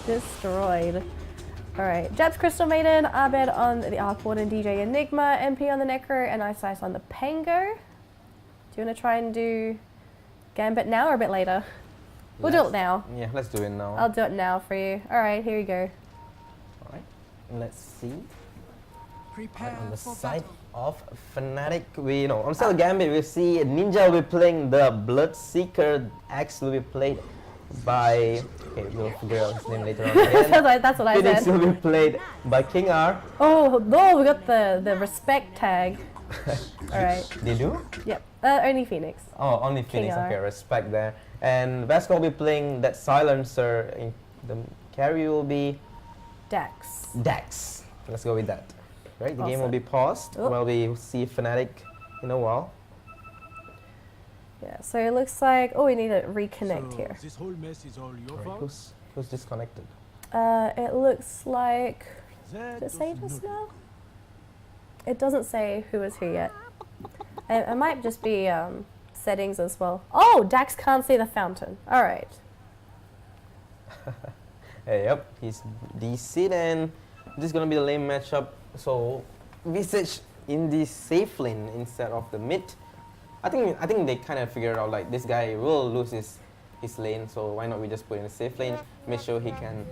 Destroyed. Alright, Jab's Crystal Maiden, Abed on the Arc Warden, DJ Enigma, MP on the Necro, and Ice Ice on the Pango. Do you want to try and do Gambit now or a bit later? We'll do it now. Yeah, let's do it now. I'll do it now for you. Alright, here you go. Alright, let's see. Prepare On the for side battle. of FNATIC, on Cell Gambit, we see Ninja will be playing the Bloodseeker. X will be played by. Okay, we'll figure out his name later on. That's what I Phoenix said. will be played by King R. Oh, no, we got the respect tag. Alright. They do? Yep. Only Phoenix. Oh, only Phoenix. King R. Okay, respect there. And Vasco will be playing that Silencer. The carry will be Dax. Dax. Let's go with that. Right, the game Awesome. will be paused Oh. while we see FNATIC in a while. Yeah, so it looks like, oh, we need to reconnect So here. this whole mess is all your Right, fault. who's disconnected? It looks like, That does it say doesn't just look- now? It doesn't say who is who yet. It might just be settings as well. Oh, Dax can't see the fountain. All right. Hey, yep, he's DC'd and this is gonna be the lane matchup. So Visage in the safe lane instead of the mid. I think they kind of figured out like this guy will lose his lane, so why not we just put in a safe lane, make sure he can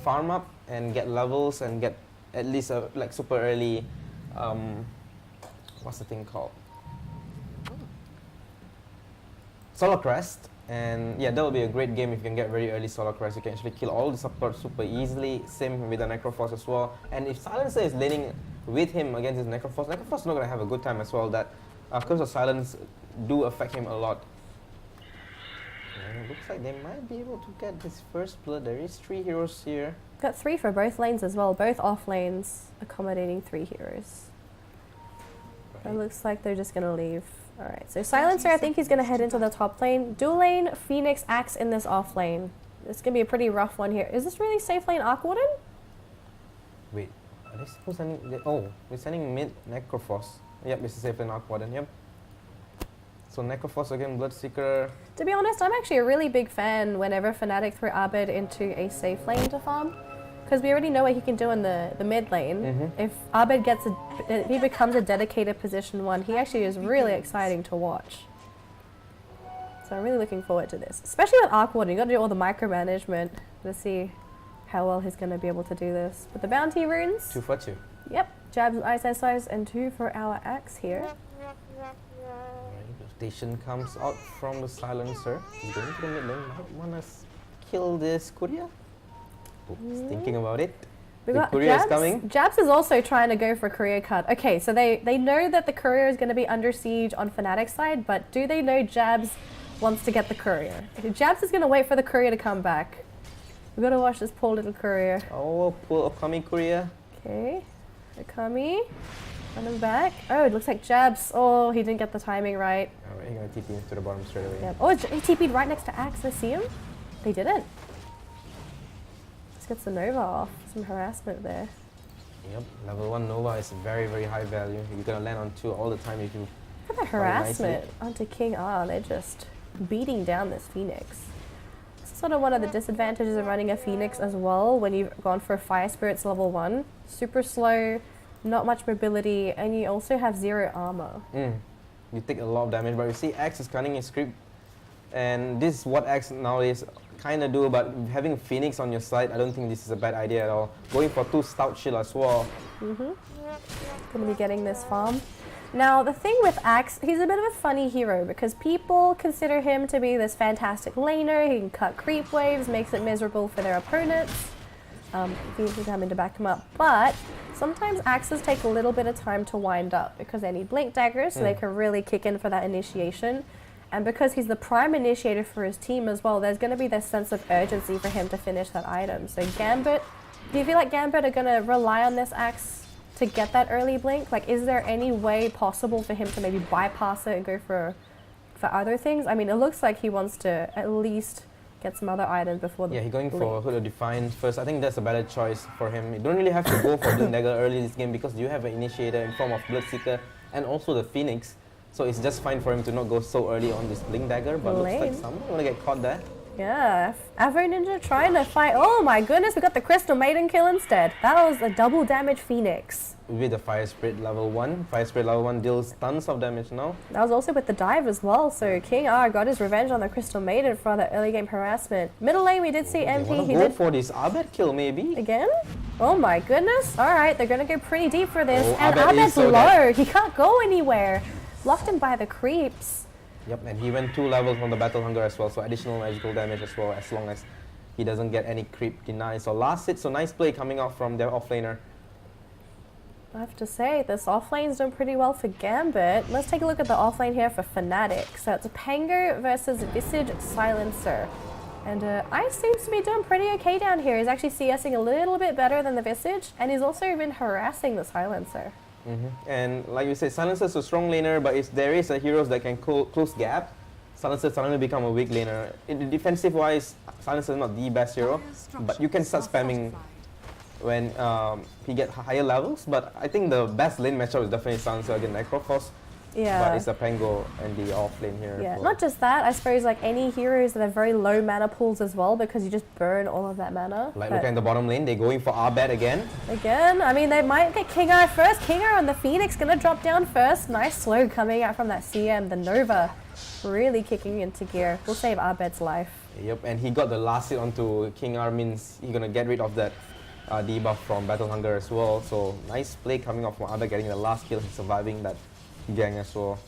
farm up and get levels and get at least a like super early what's the thing called? Solar Crest. And yeah, that will be a great game if you can get very early Solar Crest. You can actually kill all the support super easily. Same with the Necroforce as well. And if Silencer is laning with him against his Necroforce is not going to have a good time as well. That Curse of Silence do affect him a lot. And it looks like they might be able to get this first blood. There is 3 heroes here. Got 3 for both lanes as well, both off lanes accommodating 3 heroes. It looks like they're just going to leave. Alright, so Silencer, I think he's going to head into the top lane. Dual lane, Phoenix, Axe in this off lane. It's going to be a pretty rough one here. Is this really safe lane Arc Warden? Wait, are they still sending? Oh, we're sending mid Necroforce. Yep, this is safe lane Arc Warden, yep. So Necroforce again, Bloodseeker. To be honest, I'm actually a really big fan whenever FNATIC throw Abed into a safe lane to farm. Because we already know what he can do in the mid lane. If Abed gets if he becomes a dedicated position 1, he actually is really exciting to watch. So I'm really looking forward to this. Especially with Arc Warden, you got to do all the micromanagement to see how well he's going to be able to do this. But the bounty runes. 2 for 2. Yep, Jabs, Ice Ice, and 2 for our Axe here. Rotation comes out from the Silencer. He's going to the mid lane. Might want to kill this Courier. He's thinking about it. We The got courier is Jabs. coming. Jabs is also trying to go for courier cut. Okay, so they know that the courier is going to be under siege on FNATIC side, but do they know Jabs wants to get the courier? Okay, Jabs is going to wait for the courier to come back. We've got to watch this poor little courier. Oh, poor upcoming Courier. Okay, Akami, running back. Oh, it looks like Jabs. Oh, he didn't get the timing right. Alright, he's going to TP to the bottom straight away. Yeah. Oh, he TP'd right next to Axe. I see him. They didn't. Let's get some Nova off. Some harassment there. Yep, level 1 Nova is very, very high value. You're going to land on 2 all the time if you... Look at the harassment onto King R. They're just beating down this Phoenix. This is sort of one of the disadvantages of running a Phoenix as well when you've gone for Fire Spirits level 1. Super slow, not much mobility, and you also have 0 armor. You take a lot of damage, but you see Axe is cunning his creep. And this is what Axe nowadays kind of do, but having Phoenix on your side, I don't think this is a bad idea at all. Going for 2 Stout Shield as well. Gonna be getting this farm. Now, the thing with Axe, he's a bit of a funny hero because people consider him to be this fantastic laner. He can cut creep waves, makes it miserable for their opponents. Phoenix is having to back him up. But sometimes Axes take a little bit of time to wind up because they need Blink Daggers, so they can really kick in for that initiation. And because he's the prime initiator for his team as well, there's going to be this sense of urgency for him to finish that item. So Gambit, do you feel like Gambit are going to rely on this Axe to get that early blink? Like, is there any way possible for him to maybe bypass it and go for other things? I mean, it looks like he wants to at least get some other items before the Yeah, he's going blink. for Hood of Defiance first. I think that's a better choice for him. You don't really have to go for Blink Dagger early this game because you have an initiator in form of Bloodseeker and also the Phoenix. So it's just fine for him to not go so early on this Blink Dagger, but looks like someone gonna get caught there. Yeah, Afro Ninja trying to fight. Oh my goodness, we got the Crystal Maiden kill instead. That was a double damage Phoenix. With the Fire Spirit level 1. Fire Spirit level 1 deals tons of damage now. That was also with the dive as well, so King R got his revenge on the Crystal Maiden for the early game harassment. Middle lane we did see MP, he go did... for this Abed kill maybe. Again? Oh my goodness. Alright, they're gonna go pretty deep for this. Oh, And Abed is Abed's so low, dead. he can't go anywhere. Blocked him by the creeps. Yep, and he went 2 levels from the Battle Hunger as well, so additional magical damage as well, as long as he doesn't get any creep denied. So last hit, so nice play coming out from their offlaner. I have to say, this offlane's done pretty well for Gambit. Let's take a look at the offlane here for FNATIC. So it's a Pango versus Visage Silencer. And Ice seems to be doing pretty okay down here. He's actually CSing a little bit better than the Visage, and he's also been harassing the Silencer. And like you said, Silencer's a strong laner, but if there is a heroes that can close gap, Silencer suddenly become a weak laner. In defensive wise, Silencer is not the best hero, but you can start spamming when he get higher levels. But I think the best lane matchup is definitely Silencer against Necrophos. Yeah. But it's a Pango and the off lane here. Yeah, for- not just that, I suppose like any heroes that have very low mana pools as well, because you just burn all of that mana. Like But looking at the bottom lane, they're going for Abed again. again, I mean, they might get King Eye first. King Eye on the Phoenix gonna drop down first. Nice slow coming out from that CM. The Nova really kicking into gear. We'll save Abed's life. Yep, and he got the last hit onto King R, means he's gonna get rid of that debuff from Battle Hunger as well. So nice play coming off from Abed, getting the last kill and surviving that gang as well.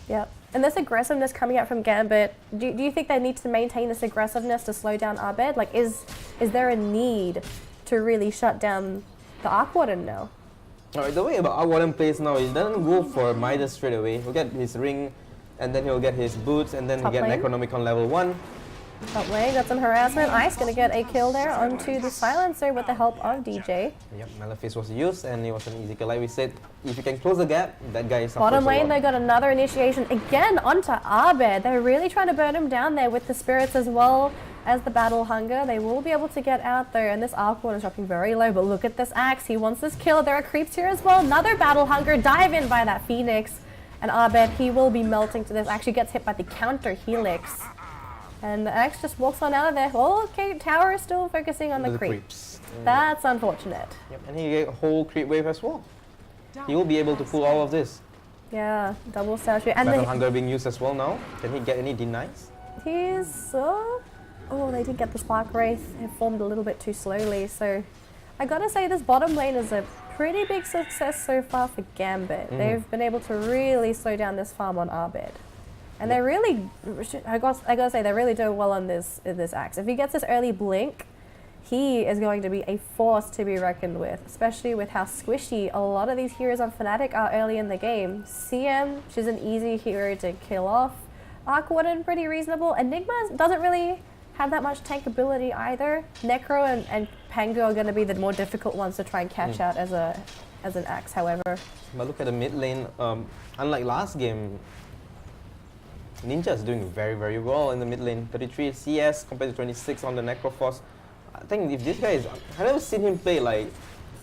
Yep. And this aggressiveness coming out from Gambit, do you think they need to maintain this aggressiveness to slow down Abed? Like, is there a need to really shut down the Arc Warden now? Alright, the way about Arc Warden plays now, he doesn't go for Midas straight away. He'll get his ring, and then he'll get his boots, and then he'll Top get lane. Necronomicon level 1. Top lane, got some harassment. Ice gonna get a kill there onto the Silencer with the help of DJ. Yep, Malefice was used, and it was an easy kill. Like we said, if you can close the gap, that guy is Bottom lane, they got another initiation again onto Abed. They're really trying to burn him down there with the spirits as well as the Battle Hunger. They will be able to get out there, and this Arc Warden is dropping very low, but look at this Axe. He wants this kill. There are creeps here as well. Another Battle Hunger, dive in by that Phoenix. And Abed, he will be melting to this. Actually gets hit by the counter Helix. And the Axe just walks on out of there. Oh, okay, Tower is still focusing on the creeps. That's unfortunate. Yep, and he get a whole creep wave as well. He will be able to pull all of this. Yeah, double statue. And Battle Hunger being used as well now. Can he get any denies? he's... oh, they did get the Spark Wraith. It formed a little bit too slowly. So I gotta say this bottom lane is a pretty big success so far for Gambit. They've been able to really slow down this farm on Abed. And they're really, I gotta say, they're really doing well on this Axe. If he gets this early blink, he is going to be a force to be reckoned with, especially with how squishy a lot of these heroes on FNATIC are early in the game. CM, she's an easy hero to kill off. Arc Warden, pretty reasonable. Enigma doesn't really have that much tank ability either. Necro and Pango are going to be the more difficult ones to try and catch out as an Axe, however. But look at the mid lane. Unlike last game, Ninja is doing very, very well in the mid lane. 33 CS compared to 26 on the Necrophos. I think if this guy is... I've never seen him play like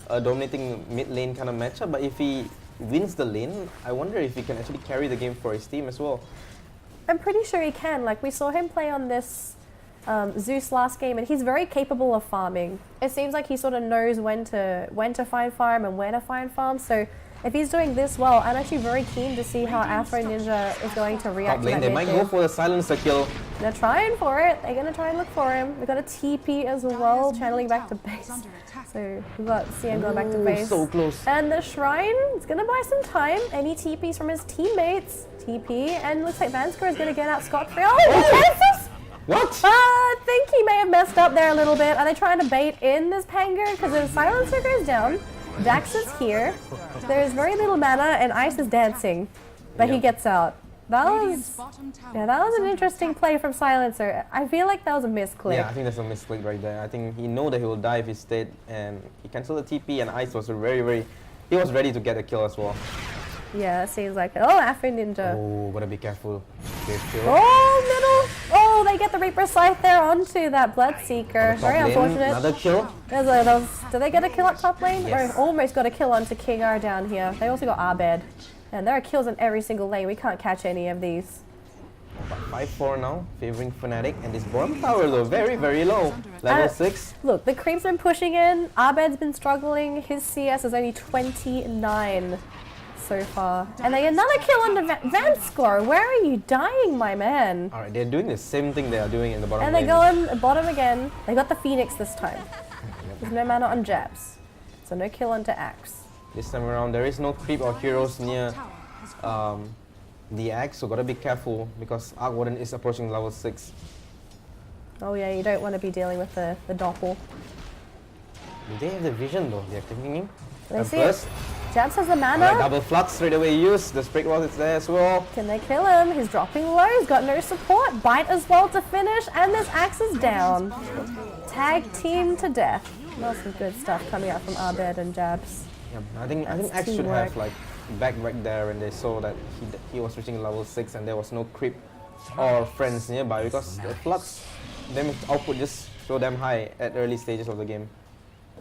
a dominating mid lane kind of matchup, but if he wins the lane, I wonder if he can actually carry the game for his team as well. I'm pretty sure he can. Like, we saw him play on this Zeus last game, and he's very capable of farming. It seems like he sort of knows when to find farm and where to find farm. So if he's doing this well, I'm actually very keen to see how Afro Ninja is going to react Top to lane, that they might mid go game. for the Silencer kill. They're trying for it. They're going to try and look for him. We've got a TP as well, channeling back to base. So we've got CM going back to base. So close. And the Shrine is going to buy some time. Any TPs from his teammates. TP, and looks like Vansker is going to get out scot-free. Oh, Kansas! What? I think he may have messed up there a little bit. Are they trying to bait in this Pango? Because if Silencer goes down, Dax is here. There's very little mana, and Ice is dancing. But he gets out. That was an interesting play from Silencer. I feel like that was a misclick. Yeah, I think that's a misclick right there. I think he know that he will die if he stayed, and he canceled the TP, and Ice was he was ready to get a kill as well. Yeah, it seems like it. Oh, Afro Ninja. Oh, gotta be careful. Great kill. Oh, middle. Oh, they get the Reaper Scythe there onto that Bloodseeker. Top Very lane, unfortunate. Another kill. Do they get a kill at top lane? Yes. Or almost got a kill onto King R down here. They also got Abed. And there are kills in every single lane. We can't catch any of these. But 5-4 now, favoring Fnatic, and this bottom tower though, very low. Level 6. Look, the creep's been pushing in. Abed's been struggling. His CS is only 29 so far. And they another kill on the Vanscore. Where are you dying, my man? Alright, they're doing the same thing they are doing in the bottom And they lane. go in the bottom again. They got the Phoenix this time. There's no mana on Jabs. So no kill onto Axe. This time around, there is no creep or heroes near the Axe, so gotta be careful because Arc Warden is approaching level 6. Oh yeah, you don't want to be dealing with the doppel. Do they have the vision though? They're taking him. They And see first, it. Jabs has the mana. alright, double flux straight away used. The Sprig Rod is there as well. Can they kill him? He's dropping low. He's got no support. Bite as well to finish. And this Axe is down. Tag team to death. Lots of good stuff coming out from Abed and Jabs. Yeah, I think That's Axe should teamwork. have like back right there when they saw that he was reaching level 6 and there was no creep or friends nearby because the flux damage output just so damn high at early stages of the game.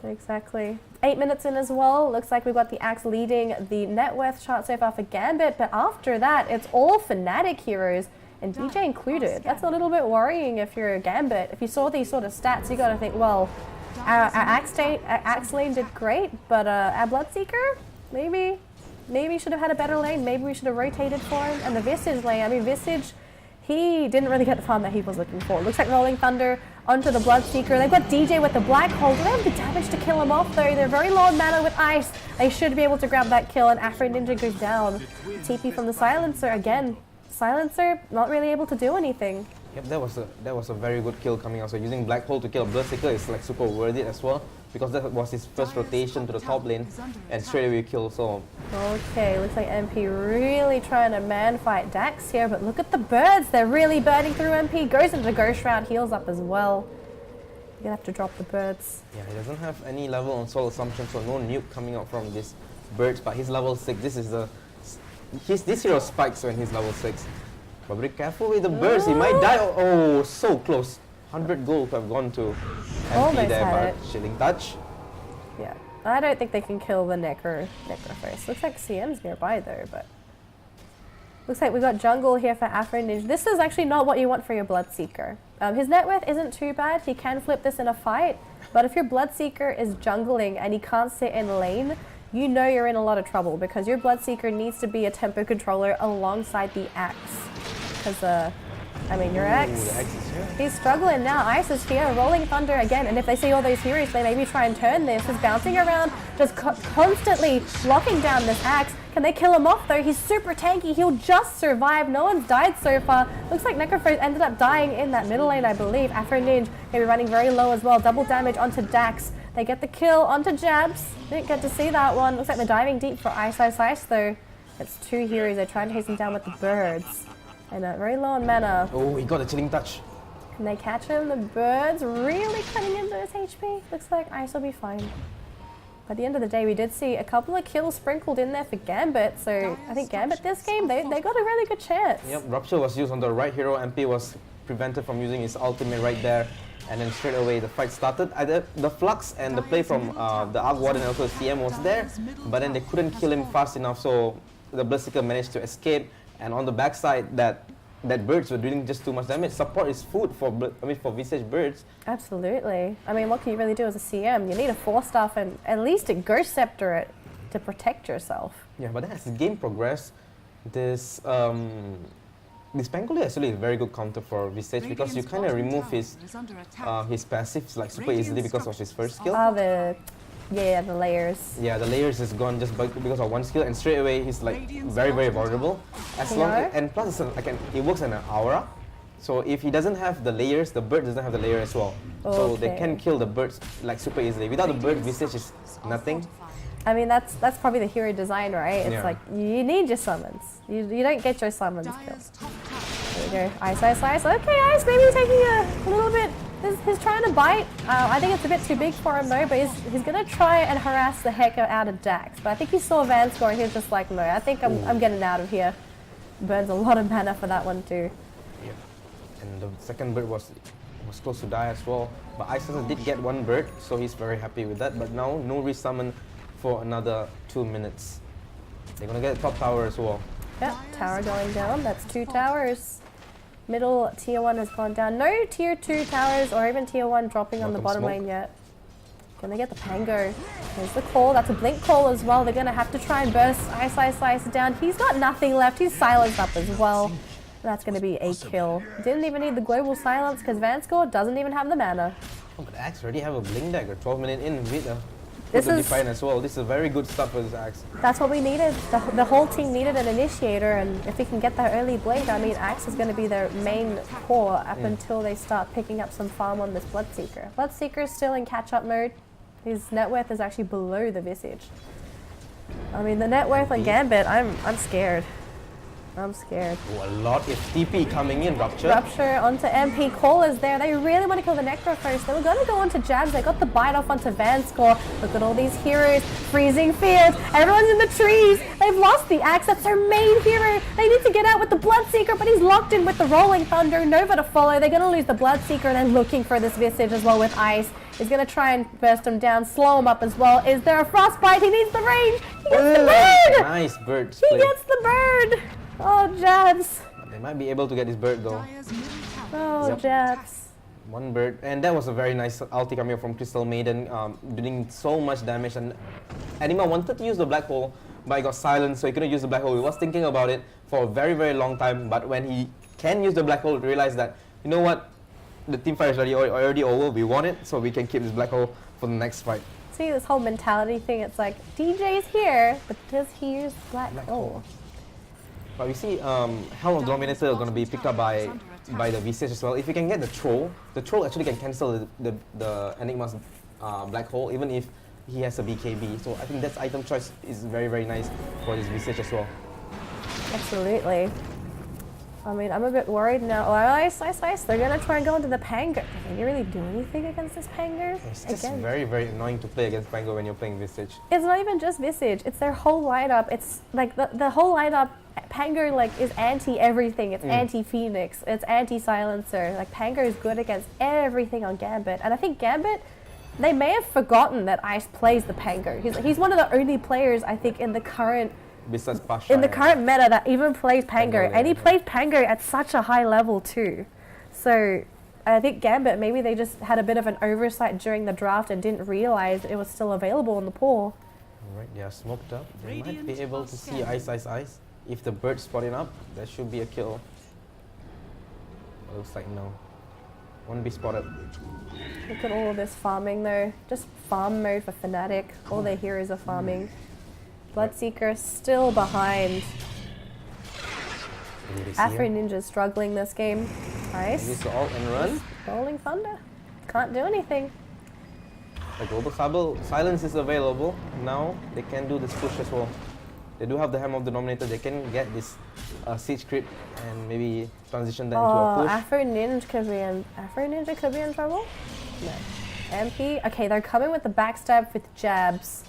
Exactly. 8 minutes in as well. Looks like we've got the Axe leading the net worth chart so far for Gambit, but after that, it's all Fnatic heroes, and DJ included. That's a little bit worrying if you're a Gambit. If you saw these sort of stats, you got to think, well, our Axe lane did great, but our Bloodseeker, maybe should have had a better lane. Maybe we should have rotated for him. And the Visage lane, I mean, Visage, he didn't really get the farm that he was looking for. Looks like Rolling Thunder onto the Bloodseeker. They've got DJ with the Black Hole. Do they have the damage to kill him off, though? They're very low on mana with Ice. They should be able to grab that kill, and Afro Ninja goes down. TP from the Silencer again. Silencer not really able to do anything. Yep, that was a very good kill coming out. So using Black Hole to kill a Bloodseeker is like super worth it as well because that was his first rotation to the top lane and straight away kill. So Okay, looks like MP really trying to man fight Dax here, but look at the birds. They're really burning through MP. Goes into the Ghost Shroud, heals up as well. You're gonna have to drop the birds. yeah, he doesn't have any level on Soul Assumption, so no nuke coming out from this birds. But he's level 6. This is this hero spikes when he's level 6. But be careful with the birds. He might die. Oh, so close. 100 gold have gone to MP Almost there, had but chilling touch. Yeah, I don't think they can kill the Necro first. Looks like CM's nearby though, but looks like we got jungle here for Afro Ninja. This is actually not what you want for your Bloodseeker. His net worth isn't too bad. He can flip this in a fight, but if your Bloodseeker is jungling and he can't sit in lane, you know you're in a lot of trouble because your Bloodseeker needs to be a tempo controller alongside the Axe. Because, I mean, your Axe, The Axe is here. he's struggling now. Ice is here, Rolling Thunder again, and if they see all those heroes, they maybe try and turn this. He's bouncing around, just constantly locking down this Axe. Can they kill him off though? He's super tanky, he'll just survive. No one's died so far. Looks like Necrophos ended up dying in that middle lane, I believe. Afro Ninja maybe running very low as well. Double damage onto Dax. They get the kill onto Jabs. Didn't get to see that one. Looks like they're diving deep for Ice though. It's two heroes. They're trying to chase him down with the birds. And very low on mana. Oh, he got a chilling touch. Can they catch him? The birds really cutting into his HP. Looks like Ice will be fine. By the end of the day, we did see a couple of kills sprinkled in there for Gambit. So I think Gambit this game, they got a really good chance. Yep, Rupture was used on the right hero. MP was prevented from using his ultimate right there. And then straight away the fight started. The flux and the play from the Arc Warden and also CM was there. But then they couldn't kill him fast enough. So the Bloodseeker managed to escape. And on the backside, that birds were doing just too much damage. Support is food for Visage birds. Absolutely. I mean, what can you really do as a CM? You need a 4-star and at least a Ghost Scepter it to protect yourself. Yeah, but then as the game progressed, this Pangolier actually is a very good counter for Visage because you kind of remove his passives like super easily because of his first skill. The layers. Yeah, the layers is gone just because of one skill, and straight away he's like very vulnerable. And plus it works in an aura, so if he doesn't have the layers, the bird doesn't have the layer as well. So they can kill the birds like super easily. Without the bird, Visage is nothing. I mean, that's probably the hero design, right? It's Yeah. like you need your summons. You don't get your summons killed. There we go. Ice. Okay, Ice maybe taking a little bit. He's trying to bite. I think it's a bit too big for him though, but he's going to try and harass the heck out of Dax. But I think he saw Vanscore and he was just like, no, I think I'm getting out of here. Burns a lot of mana for that one too. Yeah. And the second bird was close to die as well. But Ice did get one bird, so he's very happy with that. But now no resummon for another 2 minutes. They're going to get top tower as well. Yep, tower going down. That's 2 towers. Middle tier 1 has gone down. No tier 2 towers or even tier 1 dropping on the bottom smoke. lane yet. Gonna get the Pango. There's the call. That's a blink call as well. They're gonna have to try and burst Ice down. He's got nothing left. He's silenced up as well. That's gonna be a kill. Didn't even need the global silence because Vanscore doesn't even have the mana. Oh, but Axe already have a blink dagger. 12 minutes in with a This is- define as well. This is a very good start for this Axe. That's what we needed. The whole team needed an initiator, and if we can get that early blade, I mean, Axe is going to be their main core up until they start picking up some farm on this Bloodseeker. Bloodseeker is still in catch-up mode. His net worth is actually below the Visage. I mean, the net worth on Gambit, I'm scared. I'm scared. Oh, a lot is TP coming in. Rupture. Rupture onto MP. Call is there. They really want to kill the Necro first. They were going to go onto Jabs. They got the bite off onto Vanscore. Look at all these heroes. Freezing fields. Everyone's in the trees. They've lost the Axe. That's their main hero. They need to get out with the Bloodseeker, but he's locked in with the Rolling Thunder. Nova to follow. They're going to lose the Bloodseeker, and then looking for this Visage as well with Ice. He's going to try and burst him down, slow him up as well. Is there a Frostbite? He needs the range. He gets the bird. Nice bird He split. gets the bird. Oh, Jabs. They might be able to get this bird though. Oh, Yep. Jabs. One bird, and that was a very nice ulti coming from Crystal Maiden, doing so much damage. And Anima wanted to use the black hole, but I got silenced, so he couldn't use the black hole. He was thinking about it for a very, very long time, but when he can use the black hole, he realized that, you know what, the team fight is already over. We won it, so we can keep this black hole for the next fight. See, this whole mentality thing, it's like, DJ's here, but does he use black hole? But we see Helm of Dominator are going to be picked up by the Visage as well. If you can get the Troll actually can cancel the Enigma's black hole, even if he has a BKB. So I think that item choice is very, very nice for this Visage as well. Absolutely. I mean, I'm a bit worried now. Oh, Ice. They're going to try and go into the Pango. Can you really do anything against this Pango? It's just very, very annoying to play against Pango when you're playing Visage. It's not even just Visage. It's their whole lineup. It's like the whole lineup. Pango is anti everything. It's anti Phoenix. It's anti Silencer. Like Pango is good against everything on Gambit. And I think Gambit, they may have forgotten that Ice plays the Pango. He's one of the only players I think in the current Besides Pasha. in the current meta that even plays Pango, Pango, and he yeah. plays Pango at such a high level too. So I think Gambit, maybe they just had a bit of an oversight during the draft and didn't realize it was still available in the pool. Alright, they are smoked up. They might be able to see Ice. If the bird's spotting up, that should be a kill. Looks like no. Won't be spotted. Look at all of this farming though. Just farm mode for Fnatic. All their heroes are farming. Bloodseeker still behind. Afro Ninja's struggling this game. Nice. Use the ult and run. Rolling Thunder. Can't do anything. The global silence is available. Now they can do this push as well. They do have the Helm of the Dominator. They can get this siege creep and maybe transition that into a push. Afro Ninja could be in trouble. No. MP. Okay, they're coming with the backstab with Jabs.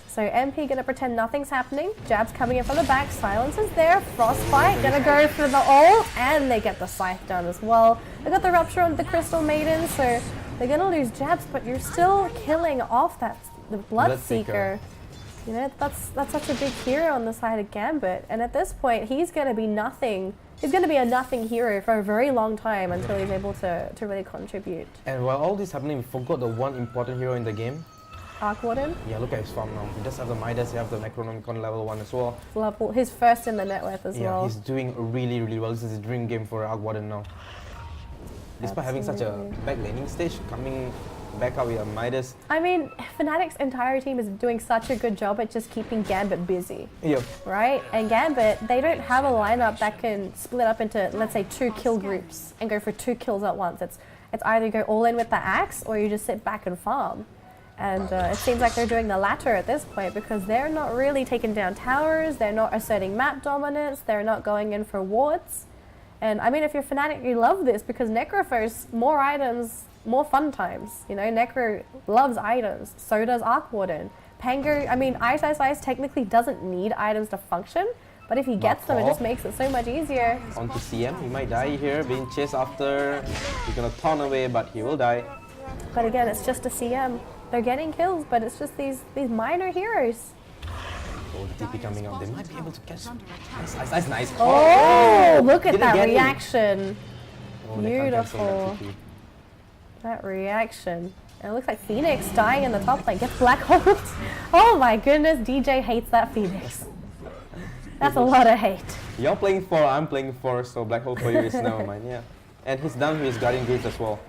So MP gonna pretend nothing's happening. Jabs coming in from the back. Silence is there. Frostbite gonna go for the ult, and they get the scythe down as well. They got the rupture on the Crystal Maiden, so they're gonna lose Jabs, but you're still killing off the Bloodseeker. You know, that's such a big hero on the side of Gambit, and at this point he's gonna be nothing. He's gonna be a nothing hero for a very long time until he's able to really contribute. And while all this happening, we forgot the one important hero in the game. Arc Warden, Yeah, look at his farm now. He does have the Midas, he has the Necronomicon level 1 as well. his first in the net worth as Yeah, well. he's doing really, really well. This is his dream game for Arc Warden now. Despite having such a Absolutely. back laning stage, coming back out with a Midas. I mean, Fnatic's entire team is doing such a good job at just keeping Gambit busy, Yep. right? And Gambit, they don't have a lineup that can split up into, let's say, 2 kill groups and go for 2 kills at once. It's either go all in with the axe or you just sit back and farm. And it seems like they're doing the latter at this point because they're not really taking down towers, they're not asserting map dominance, they're not going in for wards. And I mean, if you're Fnatic, you love this because Necro first, more items, more fun times. You know, Necro loves items, so does Arc Warden. Pango, I mean, Ice technically doesn't need items to function, but if he gets them, it just makes it so much easier. Onto CM, he might die here, being chased after. He's gonna turn away, but he will die. But again, it's just a CM. They're getting kills, but it's just these minor heroes. Oh, the TP coming up. They might be able to catch. Nice. Oh, look at Didn't that get him. reaction. Oh, they can't cancel that Beautiful. TP. That reaction. And it looks like Phoenix dying in the top lane. Gets black holed. Oh my goodness, DJ hates that Phoenix. That's a lot of hate. You're playing 4, I'm playing 4, so black hole for you is never mind, yeah. And he's done with his guardian gates as well.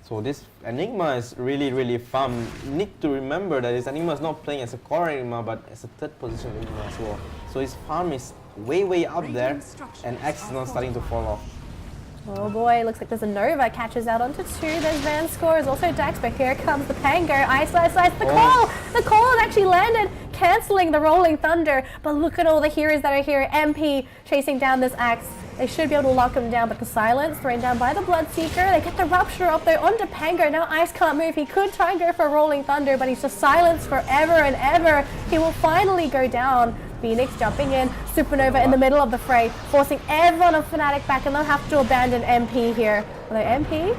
So this Enigma is really fun. You need to remember that this Enigma is not playing as a core Enigma, but as a third position Enigma as well. So his farm is way up there, and X is not starting to fall off. Oh boy, looks like there's a Nova, catches out onto 2, there's Van Scores, also Dax, but here comes the Pango, ice, the call! The call has actually landed, cancelling the Rolling Thunder, but look at all the heroes that are here, MP chasing down this Axe. They should be able to lock him down, but the silence thrown down by the Bloodseeker. They get the Rupture up there onto Pango. Now Ice can't move. He could try and go for a Rolling Thunder, but he's just silenced forever and ever. He will finally go down. Phoenix jumping in, Supernova in the middle of the fray, forcing everyone on Fnatic back, and they'll have to abandon MP here. Although MP,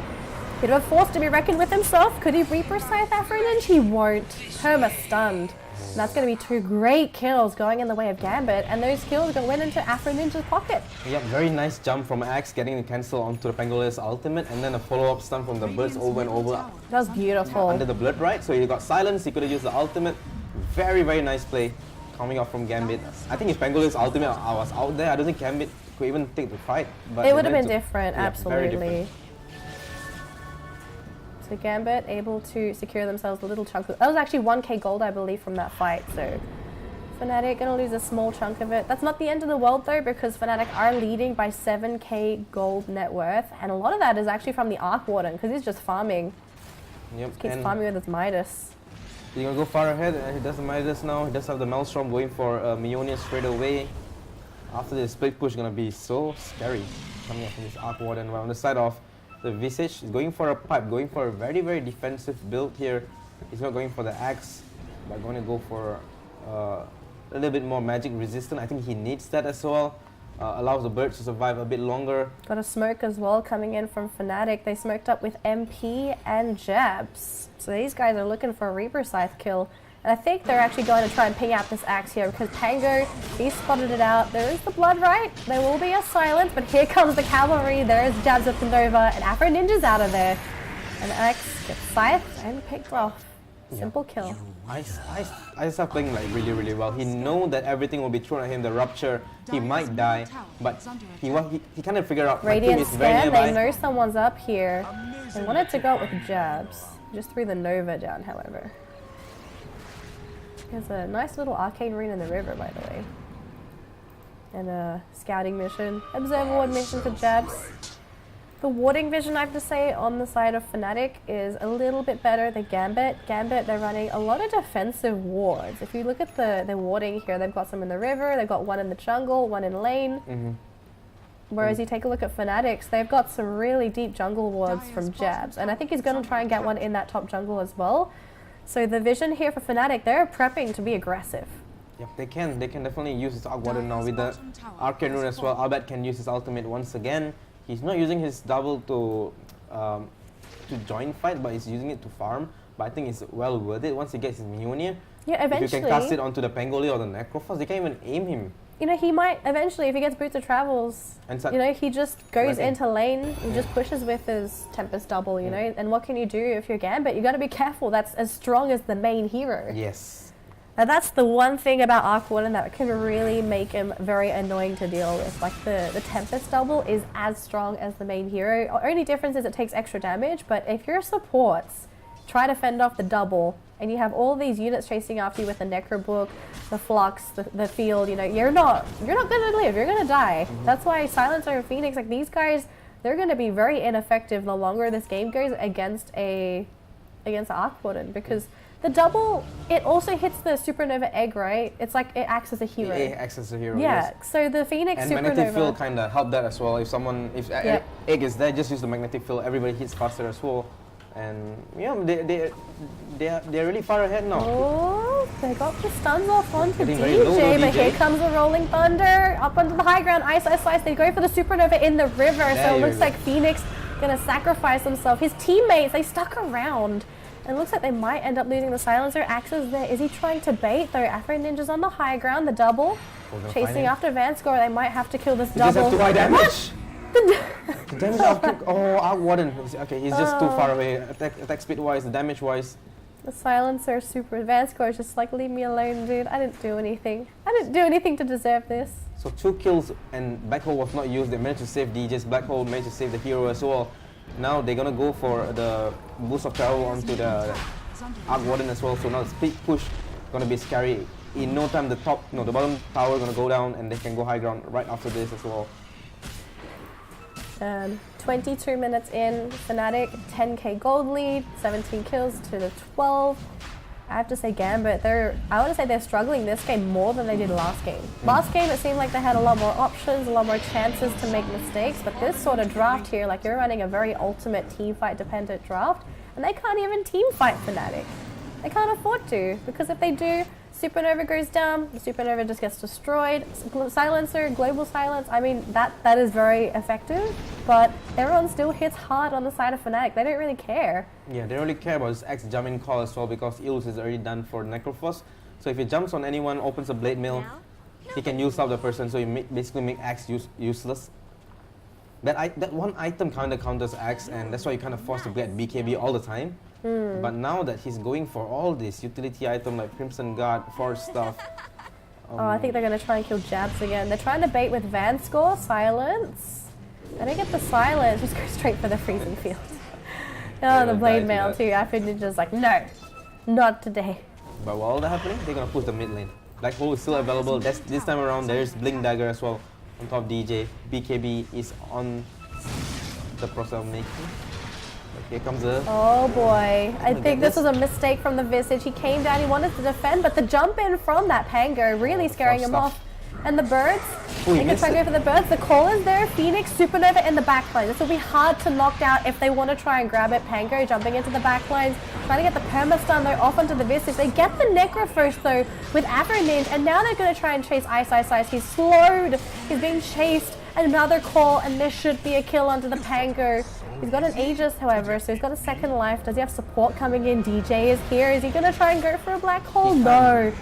bit of a force to be reckoned with himself. Could he Reaper Scythe Afroninja? He won't. Perma stunned. And that's going to be 2 great kills going in the way of Gambit, and those kills go win into Afroninja's pocket. Yep, very nice jump from Axe, getting the cancel onto the Pangolia's ultimate, and then a follow-up stun from the birds over and over That was beautiful. under the blood right. So he got silence, he could have used the ultimate. Very nice play coming off from Gambit. I think if Pangolia's ultimate was out there, I don't think Gambit could even take the fight. But It would have been different, yeah, very absolutely. different. So Gambit able to secure themselves a little chunk of, that was actually 1k gold I believe from that fight, so Fnatic gonna lose a small chunk of it. That's not the end of the world though, because Fnatic are leading by 7k gold net worth, and a lot of that is actually from the Arc Warden, because he's just farming. Yep, Keeps and farming with his Midas. he's gonna go far ahead, and he doesn't mind this now. He does have the Maelstrom going for Mionia straight away. After the split push, gonna be so scary coming up from this Arc Warden. While on the side of the Visage, he's going for a pipe, going for a very defensive build here. He's not going for the axe, but going to go for a little bit more magic resistant. I think he needs that as well. Allows the birds to survive a bit longer. Got a smoke as well coming in from Fnatic. They smoked up with MP and Jabs. So these guys are looking for a Reaper Scythe kill. And I think they're actually going to try and ping out this axe here, because Pango, he spotted it out. There is the blood right. There will be a silence, but here comes the cavalry. There is Jabs with the Nova, and Afroninja's out of there. And Axe gets scythed and picked off. Simple kill. Ice are playing like really well. He knows that everything will be thrown at him. The Rupture, he might die, but he kind of figured out Radiant is very scan, nearby. they know someone's up here. They wanted to go with Jabs. Just threw the Nova down, however. There's a nice little arcane rune in the river, by the way. And a scouting mission. Observe ward mission for Jabs. The warding vision, I have to say, on the side of Fnatic is a little bit better than Gambit. Gambit, they're running a lot of defensive wards. If you look at the warding here, they've got some in the river, they've got one in the jungle, one in lane. Whereas you take a look at Fnatic's, they've got some really deep jungle wards from Jabs. And I think he's going to try and get one in that top jungle as well. So the vision here for Fnatic, they're prepping to be aggressive. Yep, they can definitely use his Arc Warden now with the Arcane Rune as well. Albert can use his ultimate once again. He's not using his double to join fight, but he's using it to farm. But I think it's well worth it once he gets his Mionia. Yeah, eventually. If you can cast it onto the Pangolier or the Necrophos, they can't even aim him. You know, he might eventually, if he gets Boots of Travels, you know, he just goes into lane and just pushes with his Tempest double, you know. And what can you do if you're Gambit? You got to be careful. That's as strong as the main hero. Yes. Now that's the one thing about Arc Warden that can really make him very annoying to deal with. Like the Tempest double is as strong as the main hero. Only difference is it takes extra damage, but if you're supports, try to fend off the double, and you have all these units chasing after you with the Necrobook, the Flux, the Field, you know, you're not gonna live, you're gonna die. That's why Silencer and Phoenix, like these guys, they're gonna be very ineffective the longer this game goes against Arc Warden, because the double, it also hits the Supernova egg, right? It's like it acts as a hero. It acts as a hero, yeah, yes. so the Phoenix and Supernova. Magnetic Field kind of helped that as well. If egg is there, just use the Magnetic Field, everybody hits faster as well. And yeah, they're really far ahead now. Oh, they got the stuns off onto Getting very low, DJ, but DJ. here comes a Rolling Thunder up onto the high ground. Ice Slice, they go for the Supernova in the river, There so it you looks go. like Phoenix gonna sacrifice himself. His teammates, they stuck around. And it looks like they might end up losing the Silencer. Axe's there. Is he trying to bait though? Afroninja's on the high ground, the double. We're gonna find Chasing him. after Vanscore, they might have to kill this He just double. have to buy damage. The damage outkick. Oh, Arc Warden. Okay, he's just too far away. Attack speed wise, damage wise. The silencer super advanced score is just like, leave me alone, dude. I didn't do anything. I didn't do anything to deserve this. So 2 kills and Black Hole was not used. They managed to save DJ's. Black Hole managed to save the hero as well. Now they're gonna go for the boost of travel onto the Arc Warden as well. So now the speed push gonna be scary. In no time the bottom tower gonna go down and they can go high ground right after this as well. And 22 minutes in, FNATIC 10k gold lead, 17 kills to the 12. I have to say Gambit, I want to say they're struggling this game more than they did last game. Last game it seemed like they had a lot more options, a lot more chances to make mistakes, but this sort of draft here, like you're running a very ultimate team fight dependent draft, and they can't even team fight FNATIC. They can't afford to, because if they do, Supernova goes down, the Supernova just gets destroyed, Silencer, Global Silence, I mean that is very effective, but everyone still hits hard on the side of FNATIC, they don't really care. Yeah, they don't really care about his X jumping call as well because Ills is already done for Necrophos. So if he jumps on anyone, opens a Blade Mill, he can use up the person, so he basically make Axe useless. That one item kind of counters Axe, and that's why you kind of forced to get BKB all the time. But now that he's going for all this utility item like Crimson Guard, Force stuff. I think they're going to try and kill Jabs again. They're trying to bait with Van Score, Silence. I don't get the Silence, just go straight for the Freezing Field. Oh, the Blade Mail too. I think it's just like, no, not today. But while that's happening, they're going to push the mid lane. Black Hole is still available. This time around, there's Blink Dagger as well on top DJ. BKB is on the process of making. Here comes the... Oh boy, I think this was a mistake from the Visage. He came down, he wanted to defend, but the jump in from that Pango really scaring him off. And the birds, they can try to go for the birds. The call is there, Phoenix, Supernova in the backline. This will be hard to knock out if they want to try and grab it. Pango jumping into the backlines, trying to get the perma-stun though off onto the Visage. They get the Necro first though with Afro Ninja, and now they're going to try and chase Ice. He's slowed, he's being chased. Another call, and this should be a kill onto the Pango. He's got an Aegis, however, so he's got a second life. Does he have support coming in? DJ is here. Is he going to try and go for a black hole? No,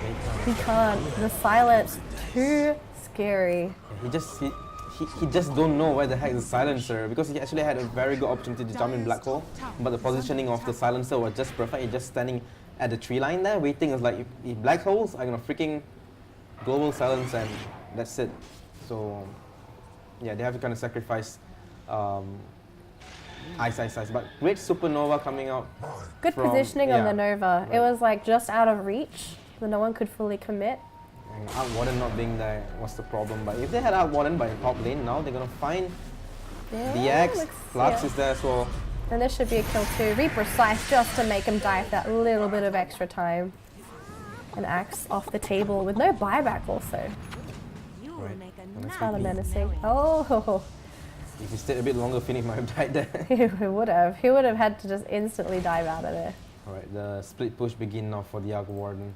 he can't. The Silence, too scary. He just don't know where the heck is the Silencer, because he actually had a very good opportunity to jump in black hole, but the positioning of the Silencer was just perfect. He's just standing at the tree line there, waiting. It's like, if black holes, I'm going to freaking Global Silence, and that's it. So yeah, they have to kind of sacrifice Ice. But great Supernova coming out. Good positioning on the Nova. Right. It was like just out of reach, so no one could fully commit. And Arc Warden not being there was the problem. But if they had Arc Warden by top lane, now they're gonna find the Axe. Flux is there as well. And this should be a kill too. Reaper Slice just to make him die for that little bit of extra time. An Axe off the table with no buyback also. It's kind of menacing. Oh! If he stayed a bit longer, Phoenix might have died there. He would have. He would have had to just instantly dive out of there. Alright, the split push begin now for the Arc Warden.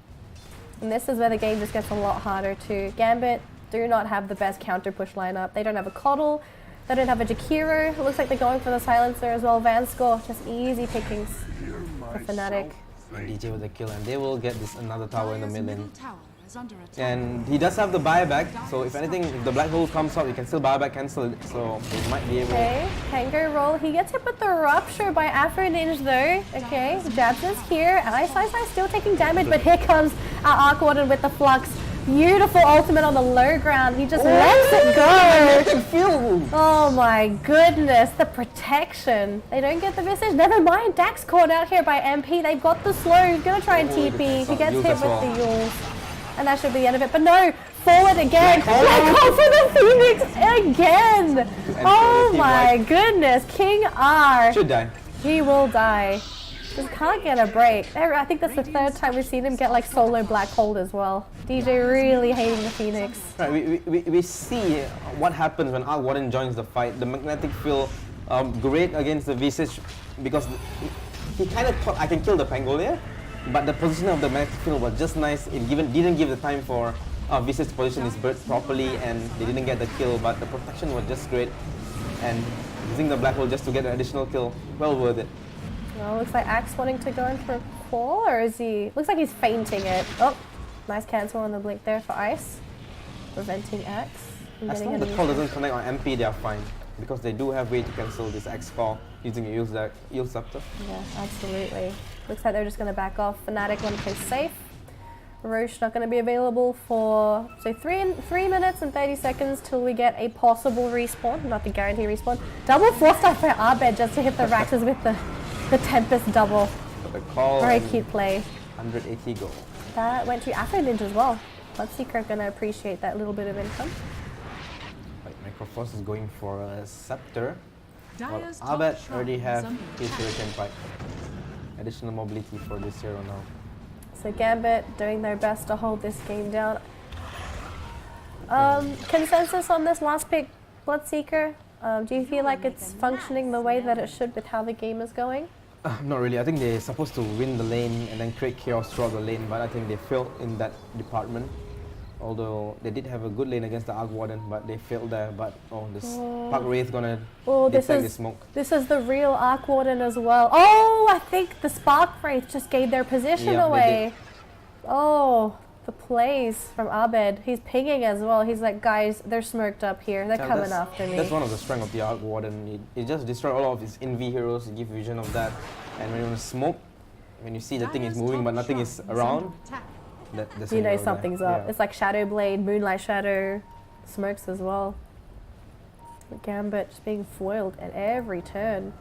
And this is where the game just gets a lot harder too. Gambit do not have the best counter push lineup. They don't have a Coddle. They don't have a Jakiro. It looks like they're going for the Silencer as well. Van Score, just easy pickings for FNATIC. And DJ with a kill, and they will get this another tower in the mid lane. And he does have the buyback, so if anything, if the black hole comes out, he can still buyback cancel it, so he might be able to... Okay, Pango roll. He gets hit with the Rupture by Afro Ninja though. Okay, Jabs is here. Ice still taking damage, but here comes our Arc Warden with the Flux. Beautiful ultimate on the low ground. He just lets it go. Oh my goodness, the protection. They don't get the message. Never mind, Dax caught out here by MP. They've got the slow. He's going to try and TP. He gets hit with the Yules. And that should be the end of it. But no, forward again. Black hole for the Phoenix again. Oh my goodness. King R. Should die. He will die. Just can't get a break. I think that's the third time we've seen him get like solo black hole as well. DJ really hating the Phoenix. Right, we see what happens when Arc Warden joins the fight. The magnetic field, great against the Visage, because he kind of thought I can kill the Pangolier. But the position of the magnetic field was just nice. It didn't give the time for Visage to position his bird properly, and they didn't get the kill, but the protection was just great. And using the black hole just to get an additional kill, well worth it. Well, looks like Axe wanting to go in for a call, or is he... Looks like he's feinting it. Oh, nice cancel on the blink there for Ice. Preventing Axe. As long as the call doesn't connect on MP, they are fine. because they do have way to cancel this X call using a Eel Scepter. Yeah, absolutely. Looks like they're just going to back off. FNATIC want to play safe. Roche not going to be available for, so 3 minutes and 30 seconds till we get a possible respawn, not the guarantee respawn. Double forced out by Abed just to hit the Raxes with the Tempest double. But the call Very cute play. 180 goal. That went to Afro Ninja as well. Bloodseeker going to appreciate that little bit of income. Like Microforce is going for a Scepter. Well, Dyer's top Abed shrine already have zombie his attack. Hurricane Pipe. Additional mobility for this hero now. So Gambit doing their best to hold this game down. Consensus on this last pick, Bloodseeker? Do you feel like it's functioning the way that it should with how the game is going? Not really. I think they're supposed to win the lane and then create chaos throughout the lane, but I think they failed in that department. Although they did have a good lane against the Arc Warden, but they failed there. But this Park Wraith gonna detect the smoke. This is the real Arc Warden as well. Oh, I think the Spark Wraith just gave their position Yeah, away. Oh, the plays from Abed. He's pinging as well. He's like, guys, they're smoked up here. They're coming after me. That's one of the strengths of the Arc Warden. It just destroys all of his NV heroes. You give vision of that. And when you want to smoke, when you see the thing is moving but nothing is around, that's You when know there. something's up. Yeah. It's like Shadow Blade, Moonlight Shadow, smokes as well. Gambit just being foiled at every turn.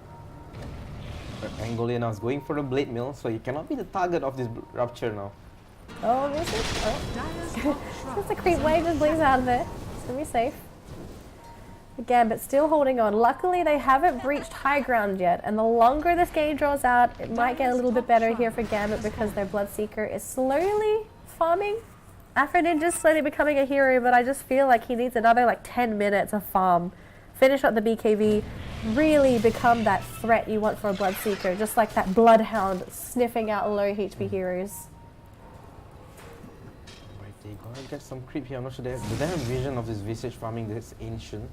Angolia now is going for the Blade Mill, so you cannot be the target of this rupture now. Oh, this is... Oh. Just a creep wave just bleeds out of it. It's gonna be safe. Gambit still holding on. Luckily, they haven't breached high ground yet, and the longer this game draws out, it might get a little bit better here for Gambit because their Bloodseeker is slowly farming. Afro Ninja's slowly becoming a hero, but I just feel like he needs another like 10 minutes of farm. Finish up the BKB, really become that threat you want for a Bloodseeker, just like that Bloodhound sniffing out low HP heroes. Right, they gotta get some creep here. I'm not sure do they have vision of this Visage farming this Ancient?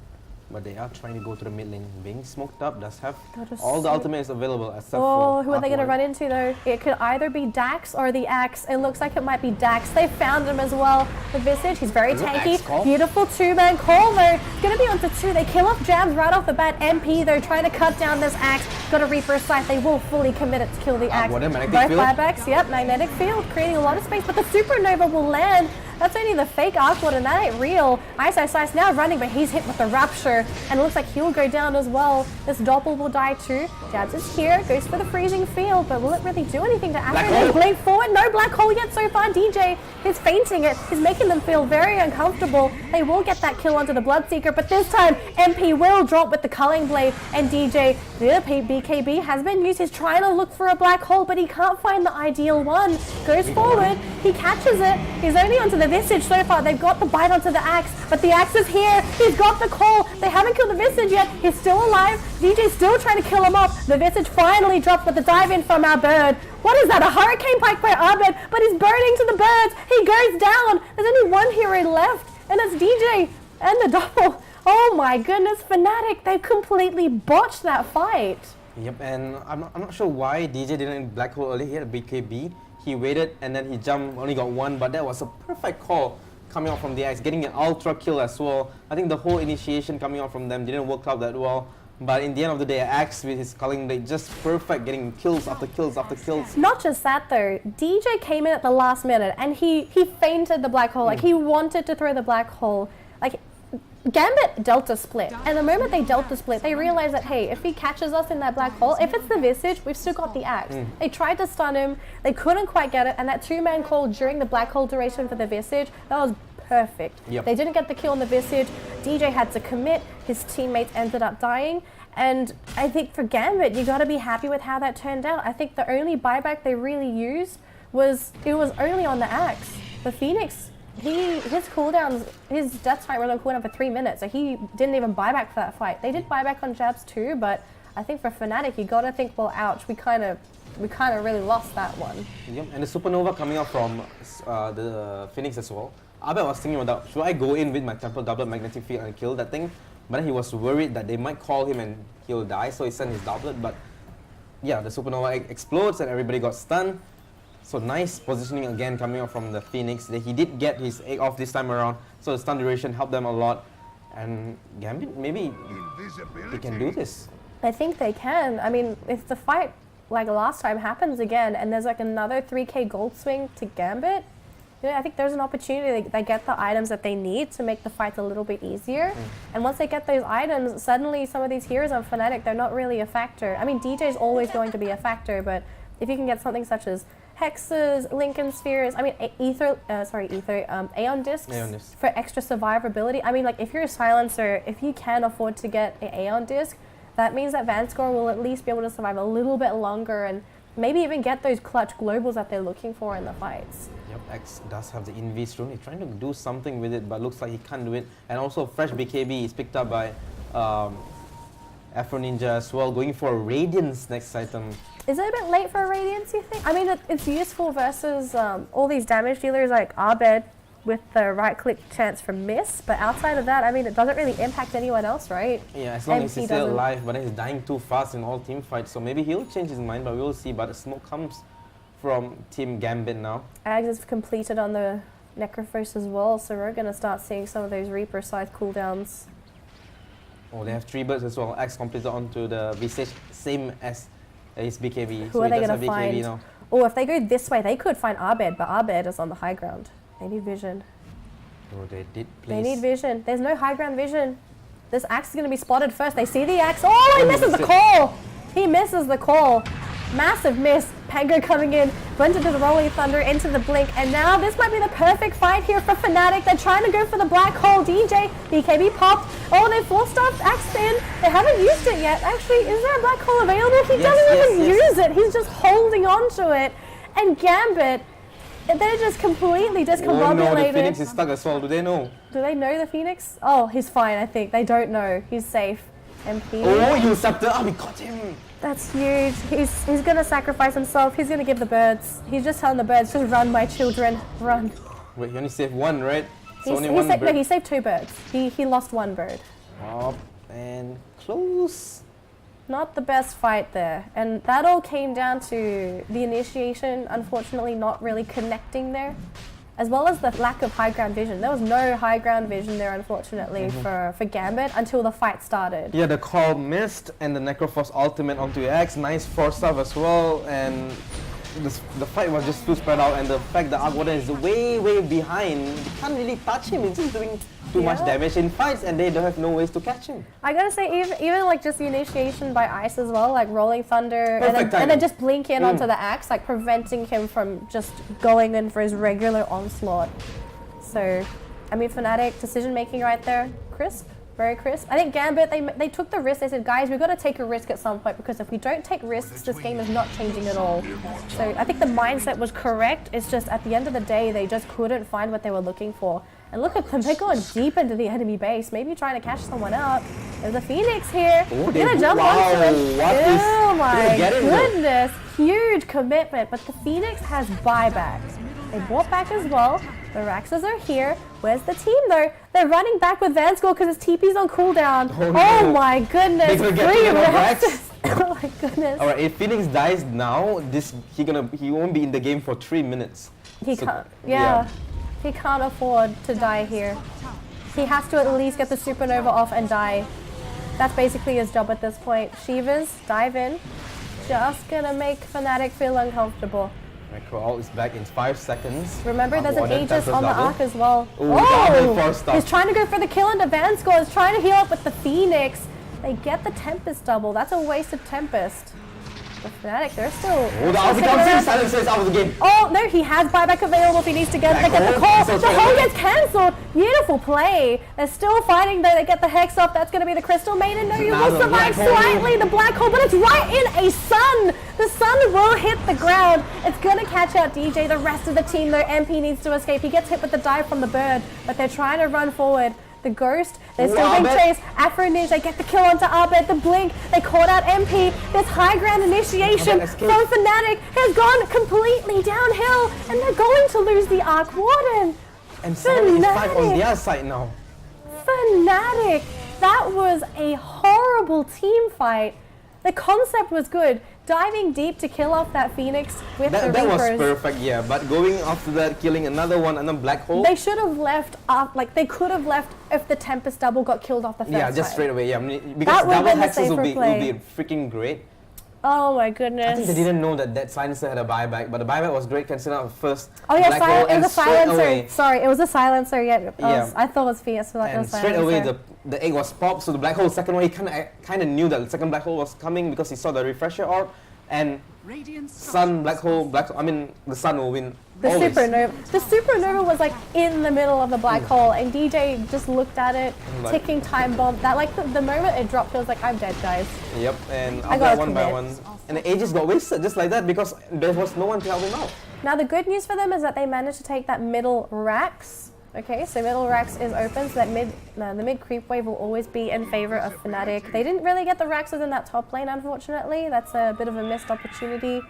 But they are trying to go to the mid lane. Being smoked up does have all the ultimates available except for... Oh, who are they going to Arc run into though? It could either be Dax or the Axe. It looks like it might be Dax. They found him as well. The Visage, he's very Is it tanky. Axe call? Beautiful two-man call though. Going to be onto 2. They kill off Jabs right off the bat. MP though, trying to cut down this Axe. Got a Reaper Sight. They will fully commit it to kill the Axe. What a magnetic Both field. buybacks, yep, magnetic field, creating a lot of space, but the Supernova will land. That's only the fake Arc Warden, that ain't real. Ice now running, but he's hit with the Rapture, and it looks like he'll go down as well. This Doppel will die too. Jabs is here, goes for the freezing field, but will it really do anything to Afro? Blink forward, no black hole yet so far. DJ is fainting it, he's making them feel very uncomfortable. They will get that kill onto the Bloodseeker, but this time MP will drop with the Culling Blade, and DJ, the BKB has been used. He's trying to look for a black hole, but he can't find the ideal one. Goes forward, he catches it, he's only onto the Visage so far. They've got the bite onto the Axe, but the Axe is here. He's got the call. They haven't killed the Visage yet. He's still alive. DJ's still trying to kill him off. The Visage finally drops with the dive in from our bird. What is that? A Hurricane Pike by Abed, but he's burning to the birds. He goes down. There's only one hero left, and it's DJ and the Doppel. Oh my goodness, FNATIC, they completely botched that fight. Yep, and I'm not sure why DJ didn't black hole early. He had a BKB. He waited and then he jumped, only got one, but that was a perfect call coming out from the Axe, getting an ultra kill as well. I think the whole initiation coming out from them didn't work out that well. But in the end of the day, Axe with his Culling Blade just perfect, getting kills after kills after kills. Not just that though, DJ came in at the last minute and he feinted the black hole, like he wanted to throw the black hole. Like Gambit Delta split, and the moment they Delta split, they realized that, hey, if he catches us in that black hole, if it's the Visage, we've still got the Axe. They tried to stun him, they couldn't quite get it, and that two-man call during the black hole duration for the Visage, that was perfect. Yep. They didn't get the kill on the Visage, DJ had to commit, his teammates ended up dying, and I think for Gambit, you gotta be happy with how that turned out. I think the only buyback they really used was only on the Axe. The Phoenix, his cooldowns, his death fight went on cooldown for 3 minutes, so he didn't even buy back for that fight. They did buy back on Jabs too, but I think for FNATIC, you gotta think, well, ouch, we kind of really lost that one. Yep, and the Supernova coming out from the Phoenix as well. Abed was thinking about, should I go in with my Temple Doublet Magnetic Field and kill that thing? But then he was worried that they might call him and he'll die, so he sent his doublet. But yeah, the Supernova explodes and everybody got stunned. So nice positioning again coming out from the Phoenix. He did get his egg off this time around, so the stun duration helped them a lot. And Gambit, maybe they can do this. I think they can. I mean, if the fight like last time happens again and there's like another 3k gold swing to Gambit, you know, I think there's an opportunity. They get the items that they need to make the fights a little bit easier. And once they get those items, suddenly some of these heroes on FNATIC, they're not really a factor. I mean, DJ is always going to be a factor, but if you can get something such as Hexes, Lincoln Spheres, I mean, Aeon Discs for extra survivability. I mean, like, if you're a Silencer, if you can afford to get an Aeon Disc, that means that Vanscore will at least be able to survive a little bit longer and maybe even get those clutch globals that they're looking for in the fights. Yep, X does have the Invis rune. He's trying to do something with it, but looks like he can't do it. And also, fresh BKB is picked up by Afro Ninja as well, going for a Radiance next item. Is it a bit late for a Radiance, you think? I mean, it's useful versus all these damage dealers like Abed with the right-click chance for miss, but outside of that, I mean, it doesn't really impact anyone else, right? Yeah, as long as he's still alive, but then he's dying too fast in all team fights, so maybe he'll change his mind, but we'll see. But the smoke comes from Team Gambit now. Ags is completed on the Necrophos as well, so we're going to start seeing some of those Reaper scythe cooldowns. Oh, they have 3 birds as well. Axe completed onto the Visage, same as his BKB. Who are they going to find? Oh, if they go this way, they could find Abed, but Abed is on the high ground. They need vision. Oh, they did place. They need vision. There's no high ground vision. This axe is going to be spotted first. They see the axe. Oh, he misses the call. He misses the call. Massive miss. Pango coming in, went into the Rolling Thunder, into the Blink, and now this might be the perfect fight here for FNATIC. They're trying to go for the Black Hole. DJ, BKB popped. Oh, they force-stuffed axe in. They haven't used it yet. Actually, is there a Black Hole available? He doesn't even use it. He's just holding on to it. And Gambit, they're just completely discombobulated. Oh no, the Phoenix is stuck as well. Do they know? Do they know the Phoenix? Oh, he's fine, I think. They don't know. He's safe. MP. Oh, you Scepter. Oh, we got him. That's huge. He's going to sacrifice himself. He's going to give the birds. He's just telling the birds, just run, my children, run. Wait, he only saved 1, right? He saved 2 birds. He lost 1 bird. Up and close. Not the best fight there. And that all came down to the initiation, unfortunately, not really connecting there, as well as the lack of high ground vision. There was no high ground vision there, unfortunately, for Gambit until the fight started. Yeah, the call missed, and the Necrophos ultimate onto X. Nice force up as well, and the fight was just too spread out, and the fact that Arc is way behind, you can't really touch him. He's just doing too much damage in fights, and they don't have no ways to catch him. I gotta say, even like just the initiation by Ice as well, like Rolling Thunder, and then just blink in onto the axe, like preventing him from just going in for his regular onslaught. So, I mean, FNATIC decision making right there, crisp. Very crisp. I think Gambit, they took the risk. They said, guys, we've got to take a risk at some point, because if we don't take risks, this game is not changing at all. So I think the mindset was correct. It's just at the end of the day, they just couldn't find what they were looking for. And look at them, they're going deep into the enemy base, maybe trying to catch someone out. There's a Phoenix here. Oh, they're gonna jump onto him. Oh my goodness, huge commitment. But the Phoenix has buybacks. They bought back as well. The Raxes are here. Where's the team though? They're running back with Vanscore because his TP's on cooldown. Oh, no. Oh my goodness. 3 Raxes. Oh my goodness. Alright, if Phoenix dies now, he won't be in the game for 3 minutes. He can't. Yeah. He can't afford to die here. He has to at least get the supernova off and die. That's basically his job at this point. Shivas, dive in. Just gonna make FNATIC feel uncomfortable. Micro is back in 5 seconds. Remember, there's an Aegis on the Arc as well. Oh! He's trying to go for the kill into Vanscore. He's trying to heal up with the Phoenix. They get the Tempest double. That's a wasted Tempest. The FNATIC, they're still... Oh, the Alpha comes in, Silencer is out of the game. Oh, no, he has buyback available if he needs to get the call. The hole gets cancelled. Beautiful play. They're still fighting though. They get the Hex off. That's going to be the Crystal Maiden. No, you will survive slightly. The Black Hole, but it's right in a sun. The sun will hit the ground. It's going to catch out DJ. The rest of the team, though, MP needs to escape. He gets hit with the dive from the bird, but they're trying to run forward. The Ghost, they're still being chased. Afro Ninja, they get the kill onto Abed. The Blink, they caught out MP. This high ground initiation from FNATIC has gone completely downhill, and they're going to lose the Arc Warden. And 75 on the other side now. FNATIC, that was a horrible team fight. The concept was good. diving deep to kill off that Phoenix with the That was Reapers. perfect, yeah. But going after that, killing another one, another black hole. They should have left up, like they could have left if the Tempest double got killed off the first Yeah, just time. straight away. Yeah, I mean, because would've double been the hexes will safer be play. freaking great. Oh my I goodness. think they didn't know that silencer had a buyback, but the buyback was great considering the first Oh yeah, black hole it and was a straight silencer. away. Sorry, it was a silencer. Yeah, Yeah. I thought it was Phoenix. So like it And was straight silencer. away the egg was popped, so the black hole second one he kind of knew that the second black hole was coming because he saw the refresher orb, and Radiant sun black hole I mean the sun will win The always. supernova was like in the middle of the black hole, and DJ just looked at it, Like- ticking time bomb. That like the moment it dropped, he was like, "I'm dead, guys." Yep, and I after gotta that one by commit. one, and the ages got wasted just like that because there was no one to help him out. Now the good news for them is that they managed to take that middle racks. Okay, so middle racks is open, so that the mid creep wave will always be in favor of Fnatic. They didn't really get the racks within that top lane, unfortunately. That's a bit of a missed opportunity.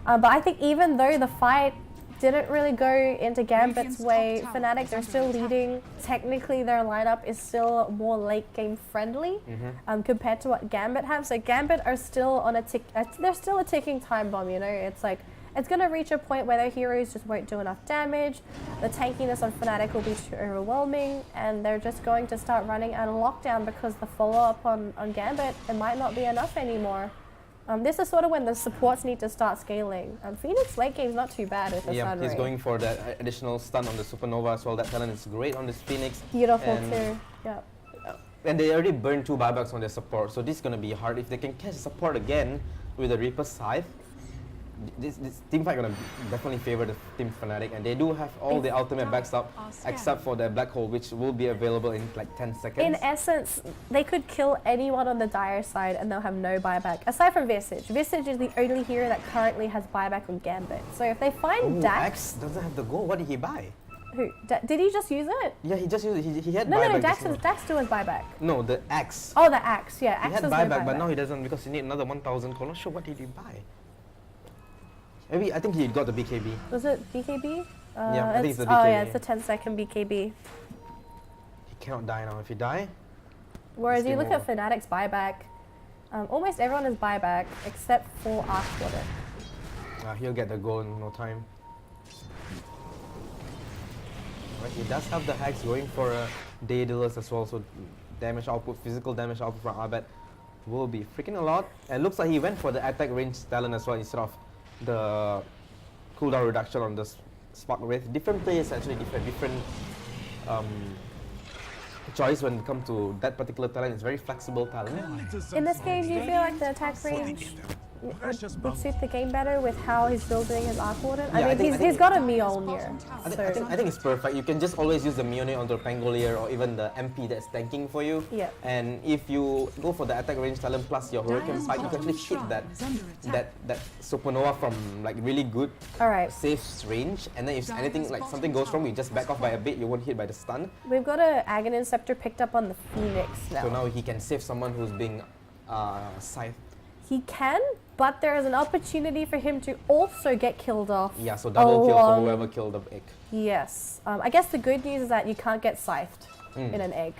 But I think even though the fight didn't really go into Gambit's way, Fnatic, they're still leading. Technically, their lineup is still more late game friendly compared to what Gambit have. So Gambit are still on they're still a ticking time bomb, you know? It's like, it's going to reach a point where their heroes just won't do enough damage. The tankiness on Fnatic will be too overwhelming, and they're just going to start running out of lockdown because the follow-up on Gambit, it might not be enough anymore. This is sort of when the supports need to start scaling. Phoenix late game is not too bad with the Yeah, Sun he's Ray. going for that additional stun on the supernova as well. That talent is great on this Phoenix. Beautiful and, too. Yeah. And they already burned 2 buybacks on their support, so this is gonna be hard. If they can catch support again with the Reaper Scythe, this team fight gonna definitely favor the team Fnatic, and they do have all the ultimate backs up except for the black hole, which will be available in like 10 seconds. In essence, they could kill anyone on the Dire side and they'll have no buyback. Aside from Visage. Visage is the only hero that currently has buyback on Gambit. So if they find Dax... Axe doesn't have the goal. What did he buy? Who? Did he just use it? Yeah, he just used it. He had No, buyback. Dax just now. Dax still has buyback. No, the axe. Oh, the Axe. Yeah, He Axe had has no buyback, buyback. but now he doesn't because he need another 1,000 coin. Not sure what did he buy. Maybe I think he got the BKB. Was it BKB? Yeah, I think it's the Oh yeah, BKB. it's the 10-second BKB. He cannot die now. If he die, Whereas It's you game look at over. Fnatic's buyback, almost everyone is buyback except for Arc Warden. he'll get the goal in no time. Right, he does have the hacks going for Daedalus as well, so damage output, physical damage output from Arbet will be freaking a lot. And looks like he went for the attack range talent as well instead of the cooldown reduction on the Spark Wraith. Different players actually different choice when it comes to that particular talent. It's very flexible talent. In this game, do you feel like the attack range would suit the game better with how he's building his Arc Warden? Yeah, I I mean, think- he's got a Mjolnir. I think it's perfect. You can just always use the Mjolnir onto the Pangolier or even the MP that's tanking for you. Yeah. And if you go for the attack range talent plus your Hurricane Spike, you can actually hit that Supernova from like really good All right, safe range. And then if anything like something goes wrong, you just back off by a bit. You won't hit by the stun. we've got a Aghanim Scepter picked up on the Phoenix now. So now he can save someone who's being scythed. He can, but there is an opportunity for him to also get killed off. Yeah, so double kill for along- whoever killed the egg. Yes. I guess the good news is that you can't get scythed Mm. in an egg.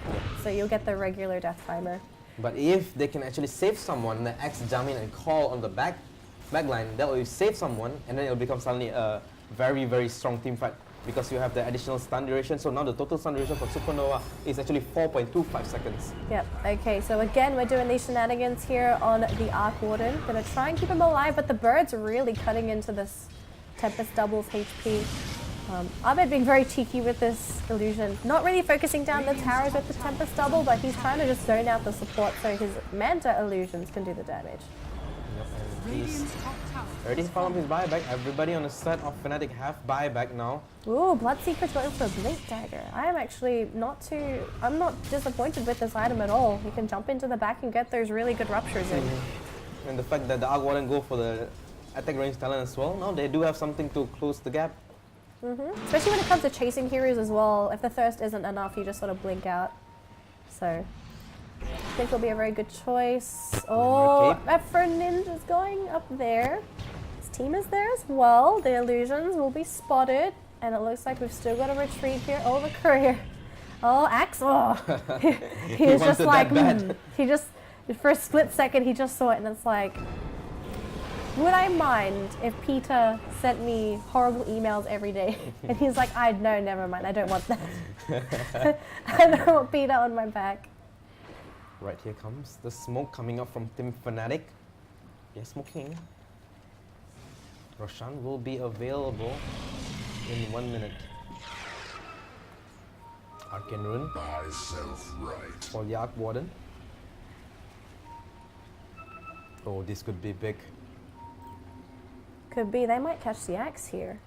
So you'll get the regular death timer. But if they can actually save someone, the X jump in and call on the back line, that will save someone, and then it will become suddenly a very, very strong team fight because you have the additional stun duration. So now the total stun duration for Supernova is actually 4.25 seconds. Yep. Okay, so again, we're doing these shenanigans here on the Arc Warden. Gonna try and keep him alive, but the bird's really cutting into this Tempest doubles HP. Ahmed being very cheeky with this illusion. Not really focusing down the towers with the Tempest double, but he's trying to just zone out the support so his Manta illusions can do the damage. Yep, and he's already found his buyback. Everybody on the set of Fnatic have buyback now. Ooh, Bloodseeker's going for a Blink Dagger. I am actually I'm not disappointed with this item at all. You can jump into the back and get those really good ruptures in. And the fact that the Arc Warden go for the attack range talent as well, now they do have something to close the gap. Especially when it comes to chasing heroes as well. If the thirst isn't enough, you just sort of blink out. So, I think it'll be a very good choice. Oh, Cape. Afro Ninja's going up there. His team is there as well. The illusions will be spotted. And it looks like we've still got a retreat here. Oh, the courier. Oh, Axe. Oh. he was just wanted like, that bad. he just, for a split second, he just saw it and it's like, Would I mind if Peter sent me horrible emails every day? And he's like, no, never mind, I don't want that. I don't want Peter on my back. Right, here comes the smoke coming up from Team FNATIC. They're smoking. Roshan will be available in 1 minute. Arcane Rune for the Arc Warden. Oh, this could be big. Could be, they might catch the axe here.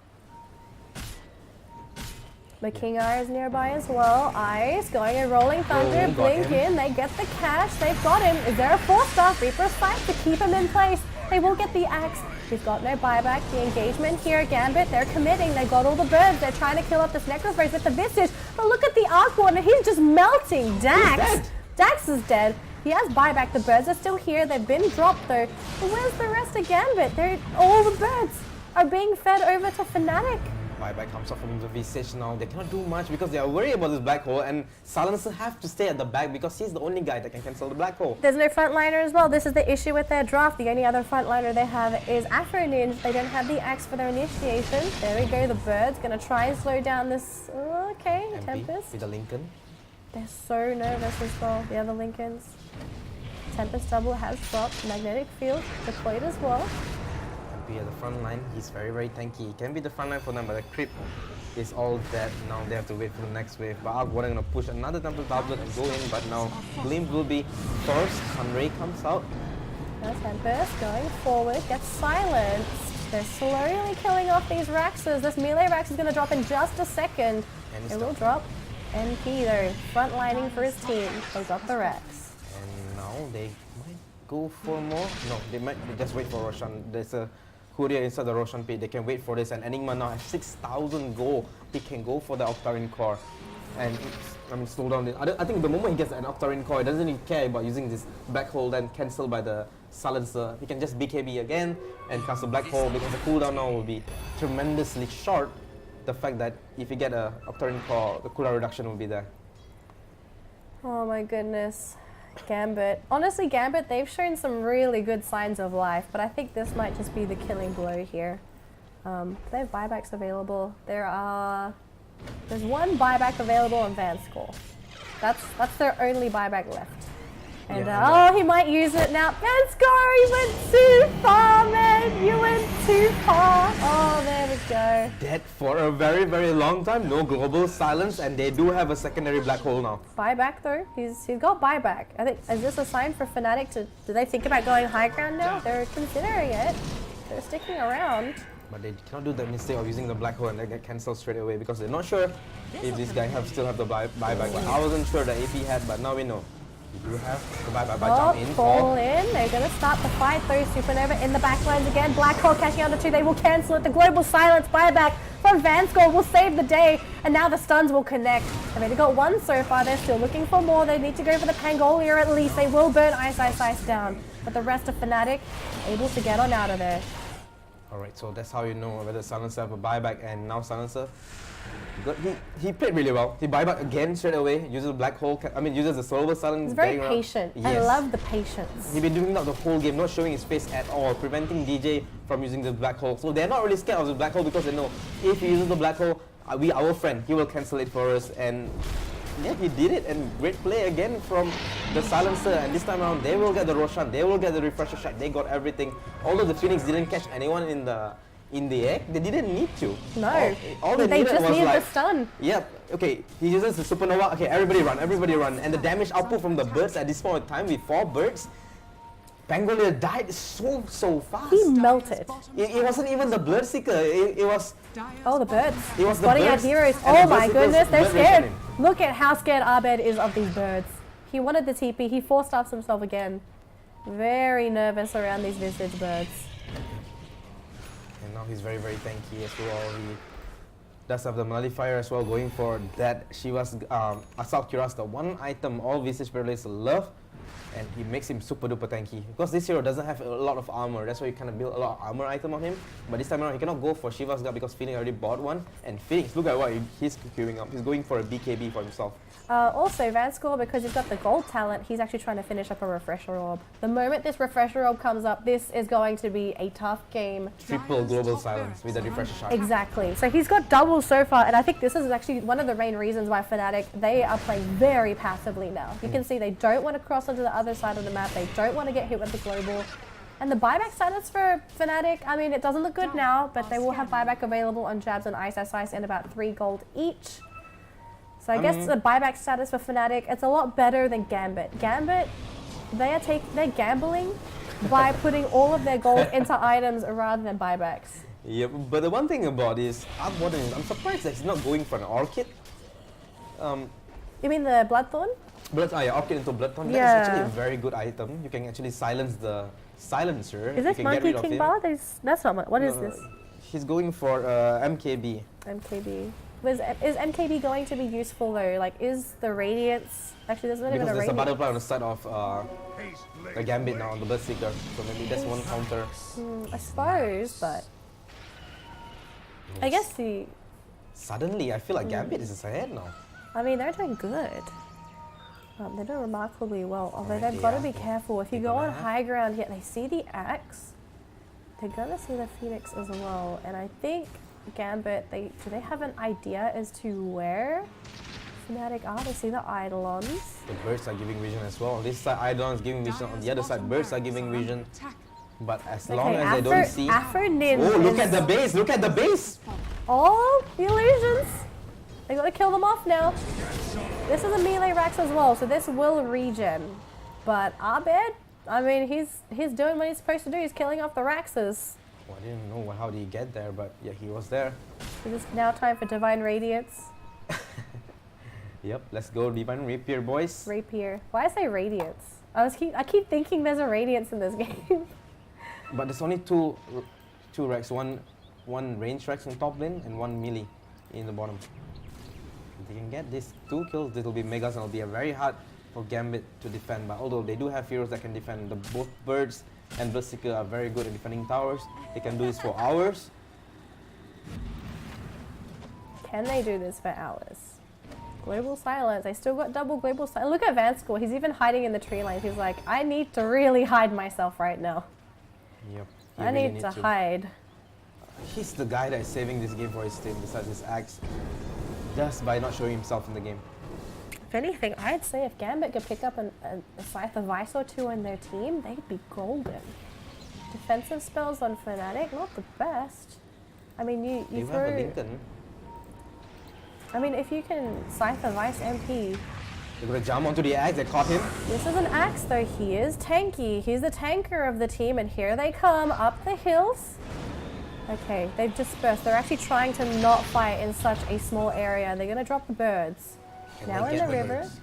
The King Eye is nearby as well. Ice going and rolling thunder, blink in, they get the cash, they've got him. Is there a 4-star Reaper's Sight to keep him in place? They will get the axe. He's got no buyback. The engagement here, Gambit, they're committing. They got all the birds. They're trying to kill up this Necrophage with the Visage. But look at the Arc Warden, he's just melting. Dax! Dax is dead. He has buyback. The birds are still here. They've been dropped though. But where's the rest of Gambit? All the birds are being fed over to FNATIC. Buyback comes up from the Visage now. They cannot do much because they are worried about this black hole, and Silencer have to stay at the back because he's the only guy that can cancel the black hole. There's no frontliner as well. This is the issue with their draft. The only other frontliner they have is Afro Ninja. They don't have the axe for their initiation. There we go. The birds gonna try and slow down this. Okay, MP Tempest. with the Lincoln. They're so nervous as well. The other Lincolns. Tempest double has dropped. Magnetic field deployed as well. MP at the front line. He's very, very tanky. He can be the front line for them, but the creep is all dead. Now they have to wait for the next wave. But Arc Warden gonna push another Temple Doublet and go in, but now Gleam will be first. Sunray comes out. Now Tempest going forward, gets silenced. They're slowly killing off these Raxes. This melee Rax is gonna drop in just a second. It will drop. MP though, frontlining for his team. They got the Rax. And now they might go for more. No, they might just wait for Roshan. There's a courier inside the Roshan pit. They can wait for this. And Enigma now has 6,000 gold. He can go for the Octarine Core. And slow down. I think the moment he gets an Octarine Core, he doesn't even care about using this black hole then cancelled by the Silencer. He can just BKB again and cast a black hole because the cooldown now will be tremendously short. The fact that if you get a Octarine Core, the cooldown reduction will be there. Oh my goodness. Gambit. Honestly, Gambit, they've shown some really good signs of life, but I think this might just be the killing blow here. They have buybacks available. There's one buyback available on Van Skull. That's their only buyback left. And he might use it now. Van Skull, you went too far, man. You went too far. Oh, there we go. Dead for a very, very long time. No global silence, and they do have a secondary black hole now. Buyback though. He's got buyback. I think, is this a sign for FNATIC to? Do they think about going high ground now? They're considering it. They're sticking around. But they cannot do the mistake of using the black hole and they get cancelled straight away because they're not sure if this guy still have the buyback. Like, I wasn't sure that AP had, but now we know. You do have the buyback. Jump in. Fall in. They're going to start the fight though. Supernova in the backlines again. Black hole catching onto two. They will cancel it. The global silence buyback from Van Skull will save the day. And now the stuns will connect. They've only got one so far. They're still looking for more. They need to go for the Pangolia at least. They will burn Ice down. But the rest of FNATIC able to get on out of there. Alright, so that's how you know whether Silencer have a buyback, and now Silencer, he played really well. He buyback again straight away, uses the black hole, uses the Solar Silence. He's very patient. Yes. I love the patience. He's been doing that the whole game, not showing his face at all, preventing DJ from using the black hole. So they're not really scared of the black hole because they know if he uses the black hole, our friend, he will cancel it for us. And yeah, he did it, and great play again from the Silencer, and this time around they will get the Roshan, they will get the Refresher Shot, they got everything. Although the Phoenix didn't catch anyone in the egg, they didn't need to. No, all they just was needed like, the stun. Yep, okay, he uses the Supernova, okay, everybody run, and the damage output from the birds at this point in time with 4 birds, Pangolia died so fast. He melted. It wasn't even the Bloodseeker, it was... Oh, the birds. It was the spotting birds. out heroes. Oh my goodness, they're scared. Look at how scared Abed is of these birds. He wanted the TP, he four-staffs himself again. Very nervous around these Visage birds. And now he's very, very tanky as well. He does have the Nullifier as well going for that. She was Assault Cuirass, the one item all Visage players love and he makes him super duper tanky. Because this hero doesn't have a lot of armor, that's why you kind of build a lot of armor item on him. But this time around, he cannot go for Shiva's Guard because Phoenix already bought one. And Phoenix, look at what he's queuing up. He's going for a BKB for himself. Also, Vanscore, because he's got the gold talent, he's actually trying to finish up a refresher orb. The moment this refresher orb comes up, this is going to be a tough game. Triple global silence with the refresher shot. Exactly. So he's got doubles so far, and I think this is actually one of the main reasons why FNATIC, they are playing very passively now. You can see they don't want to cross onto the other side of the map, they don't want to get hit with the global. And the buyback status for FNATIC, I mean, it doesn't look good now, but they will have buyback available on Jabs and Ice in about 3 gold each. So I guess the buyback status for FNATIC, it's a lot better than Gambit. Gambit, they're gambling by putting all of their gold into items rather than buybacks. Yep, but the one thing about this, I'm surprised that he's not going for an Orchid. You mean the Bloodthorn? Orchid into Bloodthorn, Yeah. that's actually a very good item. You can actually silence the silencer. Is this you can get Monkey rid of King him. Bar? That's not what is this? He's going for MKB. MKB. Is MKB going to be useful though? Like, is the Radiance... Actually, there's not even a Because there's a Radiance. butterfly on the side of the Gambit now, on the Bloodseeker. So maybe that's one counter. I suppose, but... I guess the... Suddenly, I feel like Gambit is ahead now. I mean, they're doing good. They're doing remarkably well, although Alright, they've got to yeah. be careful. If you They're go gonna on have- high ground, yet they see the axe, they're going to see the Phoenix as well. And I think Gambit, do they have an idea as to where FNATIC are? They see the Eidolons. The birds are giving vision as well. This side Eidolon is giving vision, on the other side birds are giving vision. But as long as they don't see... Afro Nin Oh, look is- at the base! Look at the base! Oh, the illusions! They gotta kill them off now. This is a melee Rax as well, so this will regen. But Abed, I mean, he's doing what he's supposed to do. He's killing off the Raxes. Well, I didn't know how did he get there, but yeah, he was there. It is now time for Divine Radiance. Yep, let's go Divine Rapier, boys. Rapier. Why I say Radiance? I keep thinking there's a Radiance in this game. But there's only two Rex, one range Rex in top lane and one melee in the bottom. If they can get these 2 kills, this will be Megas and it'll be a very hard for Gambit to defend. But although they do have heroes that can defend, both Birds and Bloodseeker are very good at defending towers. They can do this for hours. Can they do this for hours? Global Silence. I still got double Global Silence. Look at Vanscore. He's even hiding in the tree line. He's like, I need to really hide myself right now. Yep. I need to hide. He's the guy that is saving this game for his team besides his axe. Just by not showing himself in the game. If anything, I'd say if Gambit could pick up a Scythe of Vice or 2 on their team, they'd be golden. Defensive spells on FNATIC, not the best. I mean, you You throw... have a Lincoln. I mean, if you can Scythe of Vice MP... They're gonna jump onto the axe, they caught him. This is an axe though, he is tanky. He's the tanker of the team, and here they come up the hills. Okay, they've dispersed. They're actually trying to not fight in such a small area. They're gonna drop the birds. Can Now they in the get river. birds?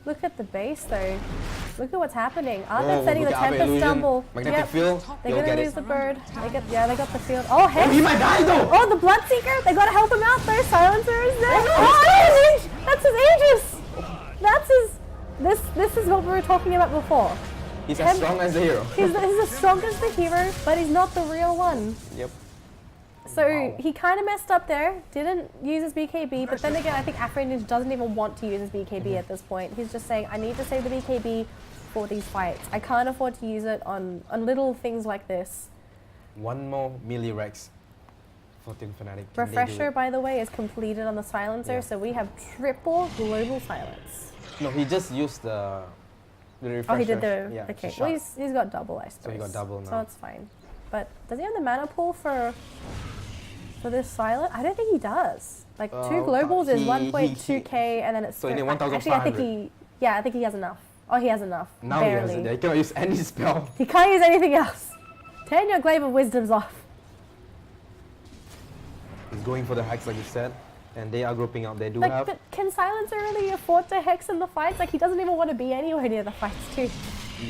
Look at the base though. Look at what's happening. Are they Oh, setting the look at Abe Tempest illusion. Stumble? Magnetic Yep. field. They're You'll gonna get lose it. the bird. They got the field. Oh, heck! Oh, he might die though! Oh, the Bloodseeker! They gotta help him out though. Silencer is there. Oh, that's his Aegis! That's his... This is what we were talking about before. He's as strong as the hero. He's as strong as the hero, but he's not the real one. Yep. So Wow. he kind of messed up there, didn't use his BKB, but then again, I think Afro Ninja doesn't even want to use his BKB at this point. He's just saying, I need to save the BKB for these fights. I can't afford to use it on little things like this. One more melee Rex for Team FNATIC. Can they do Refresher, it? by the way, is completed on the Silencer, Yeah. so we have triple Global Silence. No, he just used the refresher. Oh, he did the... Yeah, okay, shot. well, he's got double, I suppose. he got double So now. it's fine. But does he have the mana pool for this Silent? I don't think he does. Like, 2 globals is 1.2k, and then it's... So you need Actually, I think 1,500. I think he has enough. Oh, he has enough. Now barely. he cannot use any spell. He can't use anything else. Turn your Glaive of Wisdom's off. He's going for the hex like you said. And they are grouping up. They do Like, have... but can Silencer really afford to hex in the fights? Like, he doesn't even want to be anywhere near the fights, too.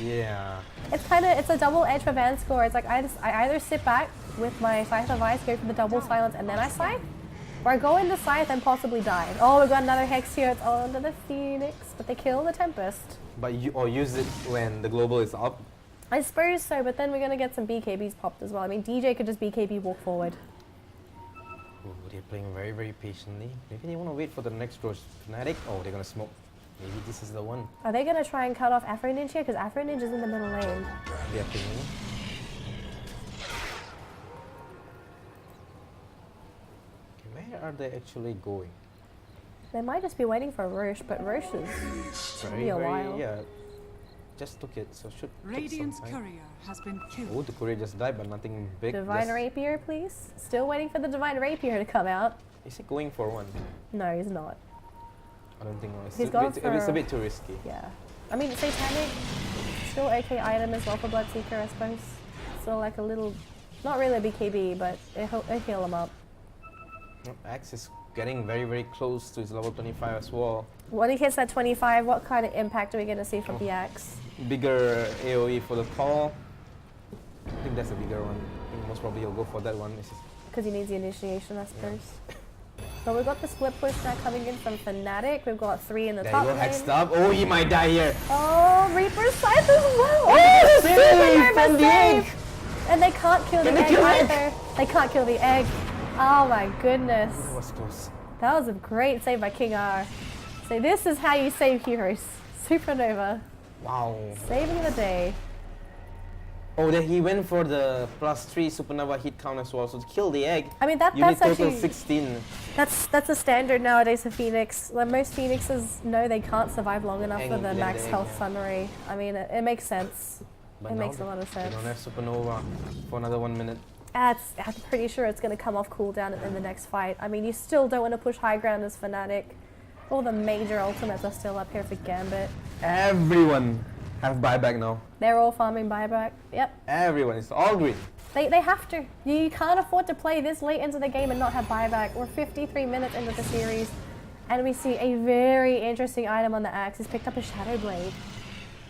Yeah. It's a double edge for Vanscore. It's like I either sit back with my Scythe of Ice, go for the double silence, and then I scythe, Or go into Scythe and possibly die. Oh, we've got another Hex here. It's onto the Phoenix. But they kill the Tempest. But or use it when the global is up. I suppose so, but then we're going to get some BKBs popped as well. I mean, DJ could just BKB walk forward. Ooh, they're playing very, very patiently. Maybe they want to wait for the next Roach Fnatic. Oh, they're going to smoke. Maybe this is the one. Are they going to try and cut off Afro Ninja here? Because Afro Ninja's in the middle lane. They're pinging. Okay, where are they actually going? They might just be waiting for Roche, but Roche is be a while. Yeah. Just took it, so should take Radiant's some time. courier has been killed. Oh, the courier just died, but nothing big. Divine Just- Rapier, please. Still waiting for the Divine Rapier to come out. Is he going for one? No, he's not. I don't think so. He's It's gone a for- bit too risky. Yeah. I mean, Satanic, still okay item as well for Bloodseeker, I suppose. Still like a little, not really a BKB, but it'll heal him up. Nope, Axe is getting very, very close to his level 25 as well. When he hits that 25, what kind of impact are we going to see from the Axe? Bigger AoE for the call. I think that's a bigger one. I think most probably he'll go for that one. It's just Because he needs the initiation, I suppose. So we've got the split push now coming in from FNATIC. We've got 3 in the there top you go, lane. hexed up. Oh, he might die here. Oh, Reaper's Scythe as well! Oh, Super save Nova from the egg. save! And they can't kill the Can they egg kill the egg? either. They can't kill the egg. Oh my goodness. That was close. That was a great save by King R. So this is how you save heroes. Supernova. Wow. Saving the day. Oh, then he went for the +3 supernova hit count as well. So to kill the egg, I mean, you need that's total actually 16. that's a standard nowadays for Phoenix. Like most Phoenixes know they can't survive long enough for Egg, the blend max the egg, health yeah. Sun Ray. I mean, it makes sense. But It now makes a lot of They sense. don't have supernova for another 1 minute. I'm pretty sure it's going to come off cooldown in the next fight. I mean, you still don't want to push high ground as FNATIC. All the major ultimates are still up here for Gambit. Everyone have buyback now. They're all farming buyback. Yep. Everyone is all green. They have to. You can't afford to play this late into the game and not have buyback. We're 53 minutes into the series, and we see a very interesting item on the axe. He's picked up a Shadow Blade.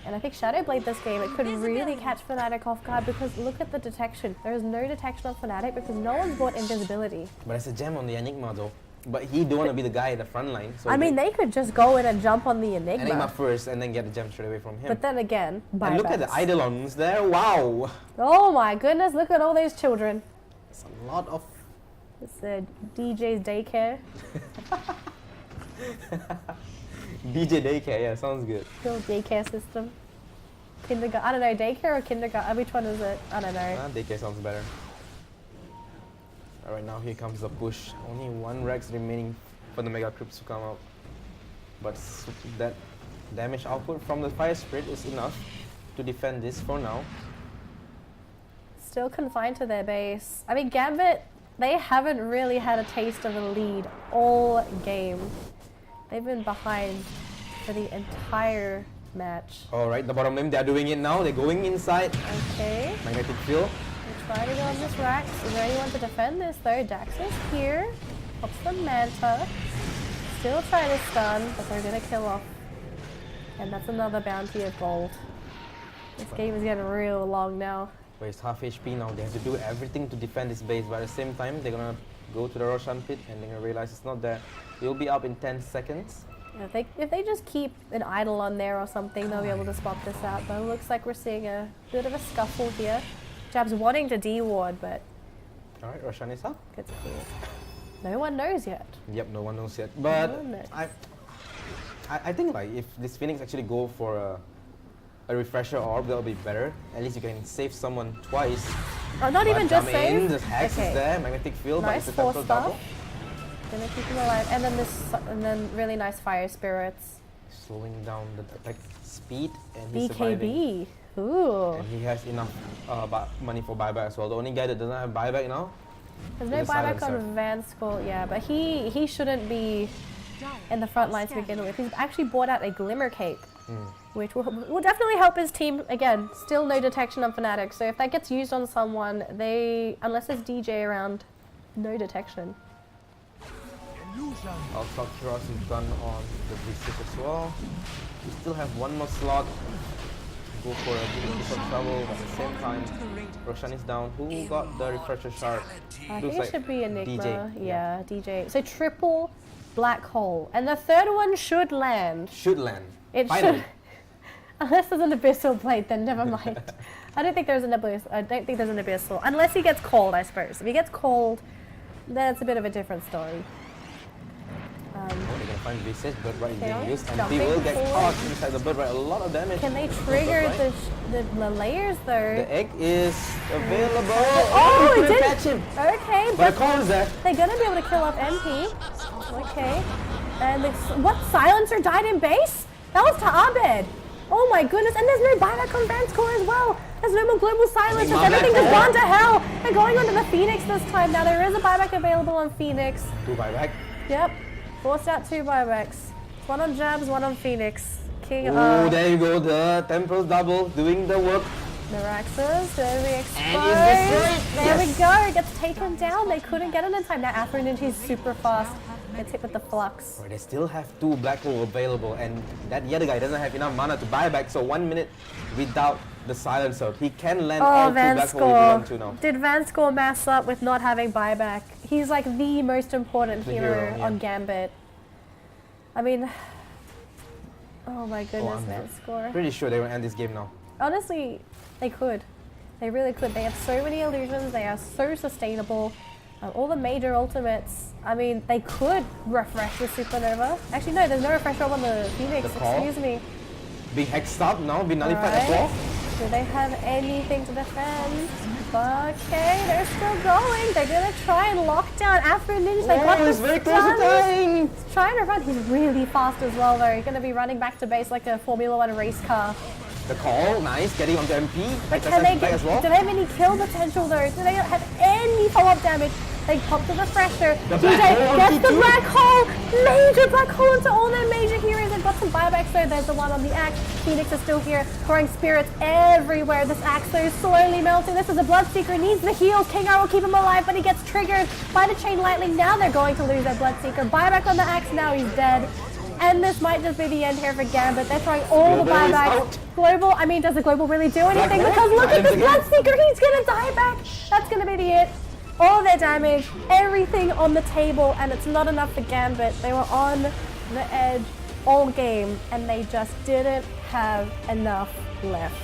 And I think Shadow Blade this game, it could really catch FNATIC off guard because look at the detection. There is no detection on FNATIC because no one's bought invisibility. But it's a gem on the Enigma though. But he don't want to be the guy at the front line. So I mean, they could just go in and jump on the Enigma Enigma. first and then get the gem straight away from him. But then again, buybacks. And look at the Eidolons there. Wow. Oh my goodness, look at all those children. It's a lot of... It's the DJ's daycare. DJ daycare, yeah, sounds good. Little daycare system. Kindergarten, I don't know, daycare or kindergarten? Which one is it? I don't know. Daycare sounds better. Alright, now here comes the push. Only 1 Rex remaining for the Mega Crypts to come out. But that damage output from the Fire Spirit is enough to defend this for now. Still confined to their base. I mean, Gambit, they haven't really had a taste of a lead all game. They've been behind for the entire match. Alright, the bottom lane, they're doing it now. They're going inside. Okay, Magnetic Field. we're trying to go on this Rax. Is there anyone to defend this though? Dax is here. Pops the Manta. Still trying to stun, but they're gonna kill off. And that's another bounty of gold. This game is getting real long now. But it's half HP now. They have to do everything to defend this base. But at the same time, they're gonna go to the Roshan pit and they're gonna realize it's not there. You'll be up in 10 seconds. Yeah, if they just keep an idol on there or something, they'll be able to spot this out. But it looks like we're seeing a bit of a scuffle here. Jab's wanting to D-ward, but Alright, Roshan is up. gets cleared. No one knows yet. Yep, no one knows yet. But one knows. I think like if this Phoenix actually go for a refresher orb, that'll be better. At least you can save someone twice. Oh, not even just save. The hex is there, magnetic field, Nice but it's a force temporal double. stuff. Gonna keep him alive, and then really nice fire spirits. Slowing down the attack speed, and he's surviving. BKB. Ooh. And he has enough money for buyback as well. The only guy that doesn't have buyback now. There's no He's a buyback silencer. on Van Skull, yeah, but he shouldn't be in the front line to begin with. He's actually bought out a Glimmer Cape, which will definitely help his team. Again, still no detection on FNATIC, so if that gets used on someone, unless there's DJ around, no detection. Illusion. I'll talk Cross is done on the V6 as well. We still have one more slot. go for a bit of trouble, but at the same time, Roshan is down. Who got the refresher shard? I Looks think it should be Enigma. DJ. Yeah, DJ. So triple black hole. And the third one should land. Should land. It Finally. should. Unless there's an abyssal blade, then never mind. I don't think there's an abyssal. Unless he gets called, I suppose. If he gets called, then it's a bit of a different story. Oh, they're gonna find Visage, bird right is Okay, being used, and jumping they will get forward. caught inside the bird right. A lot of damage. Can they to the trigger Bird Right. the layers though? The egg is available. Oh, he it couldn't did. catch him. Okay, But but the call is there. they're gonna be able to kill off MP. Okay. And what? Silencer died in base? That was to Abed. Oh my goodness, and there's no buyback on Vanscore as well. There's no more global silencers. my Everything has bad. gone to hell. They're going onto the Phoenix this time. Now there is a buyback available on Phoenix. 2 buyback. Yep. Forced out 2 buybacks. One on Jabs, one on Phoenix. King Oh, there you go. The Temporal double doing the work. Miraxus, there we And is this exposed. right? There we Yes. go. It gets taken down. They couldn't get it in time. Now Afro Ninja's super fast. Gets hit with the flux. Or they still have 2 black hole available, and that the other guy doesn't have enough mana to buy back. So 1 minute without the silencer, he can land all 2 black hole if he wants to now. Did Vanscore mess up with not having buyback? He's like the most important The hero, hero, yeah. on Gambit. I mean, oh my goodness, I'm Vanscore. Pretty sure they will end this game now. Honestly, they could. They really could. They have so many illusions. They are so sustainable. All the major ultimates. I mean, they could refresh the Supernova. Actually, no, there's no refresher on the Phoenix. The call? Excuse me. Big hex stop now, be nullified as Alright. well. Do they have anything to defend? Okay, they're still going. They're gonna try and lock down Afro Ninja. They got Oh, this he's very close to done. dying. He's trying to run. He's really fast as well, though. He's gonna be running back to base like a Formula One race car. The call, nice, getting onto MP. But Like can they back get? as well. Do they have any kill potential though? Do they have any follow-up damage? They pop the refresher. The DJ black hole gets onto the 2. black hole. Major black hole into all their major heroes. They've got some buybacks though. There's the one on the axe. Phoenix is still here, throwing spirits everywhere. This axe though is slowly melting. This is a Bloodseeker. Needs the heals. King will keep him alive, but he gets triggered by the chain lightning. Now they're going to lose their Bloodseeker. Buyback on the axe. Now he's dead. And this might just be the end here for Gambit. They're throwing all the Global is buybacks. out. Global, I mean, does the Global really do anything? Black Because look at Knight, this silence Bloodseeker, he's gonna die back. That's gonna be it. All their damage, everything on the table, and it's not enough for Gambit. They were on the edge all game, and they just didn't have enough left.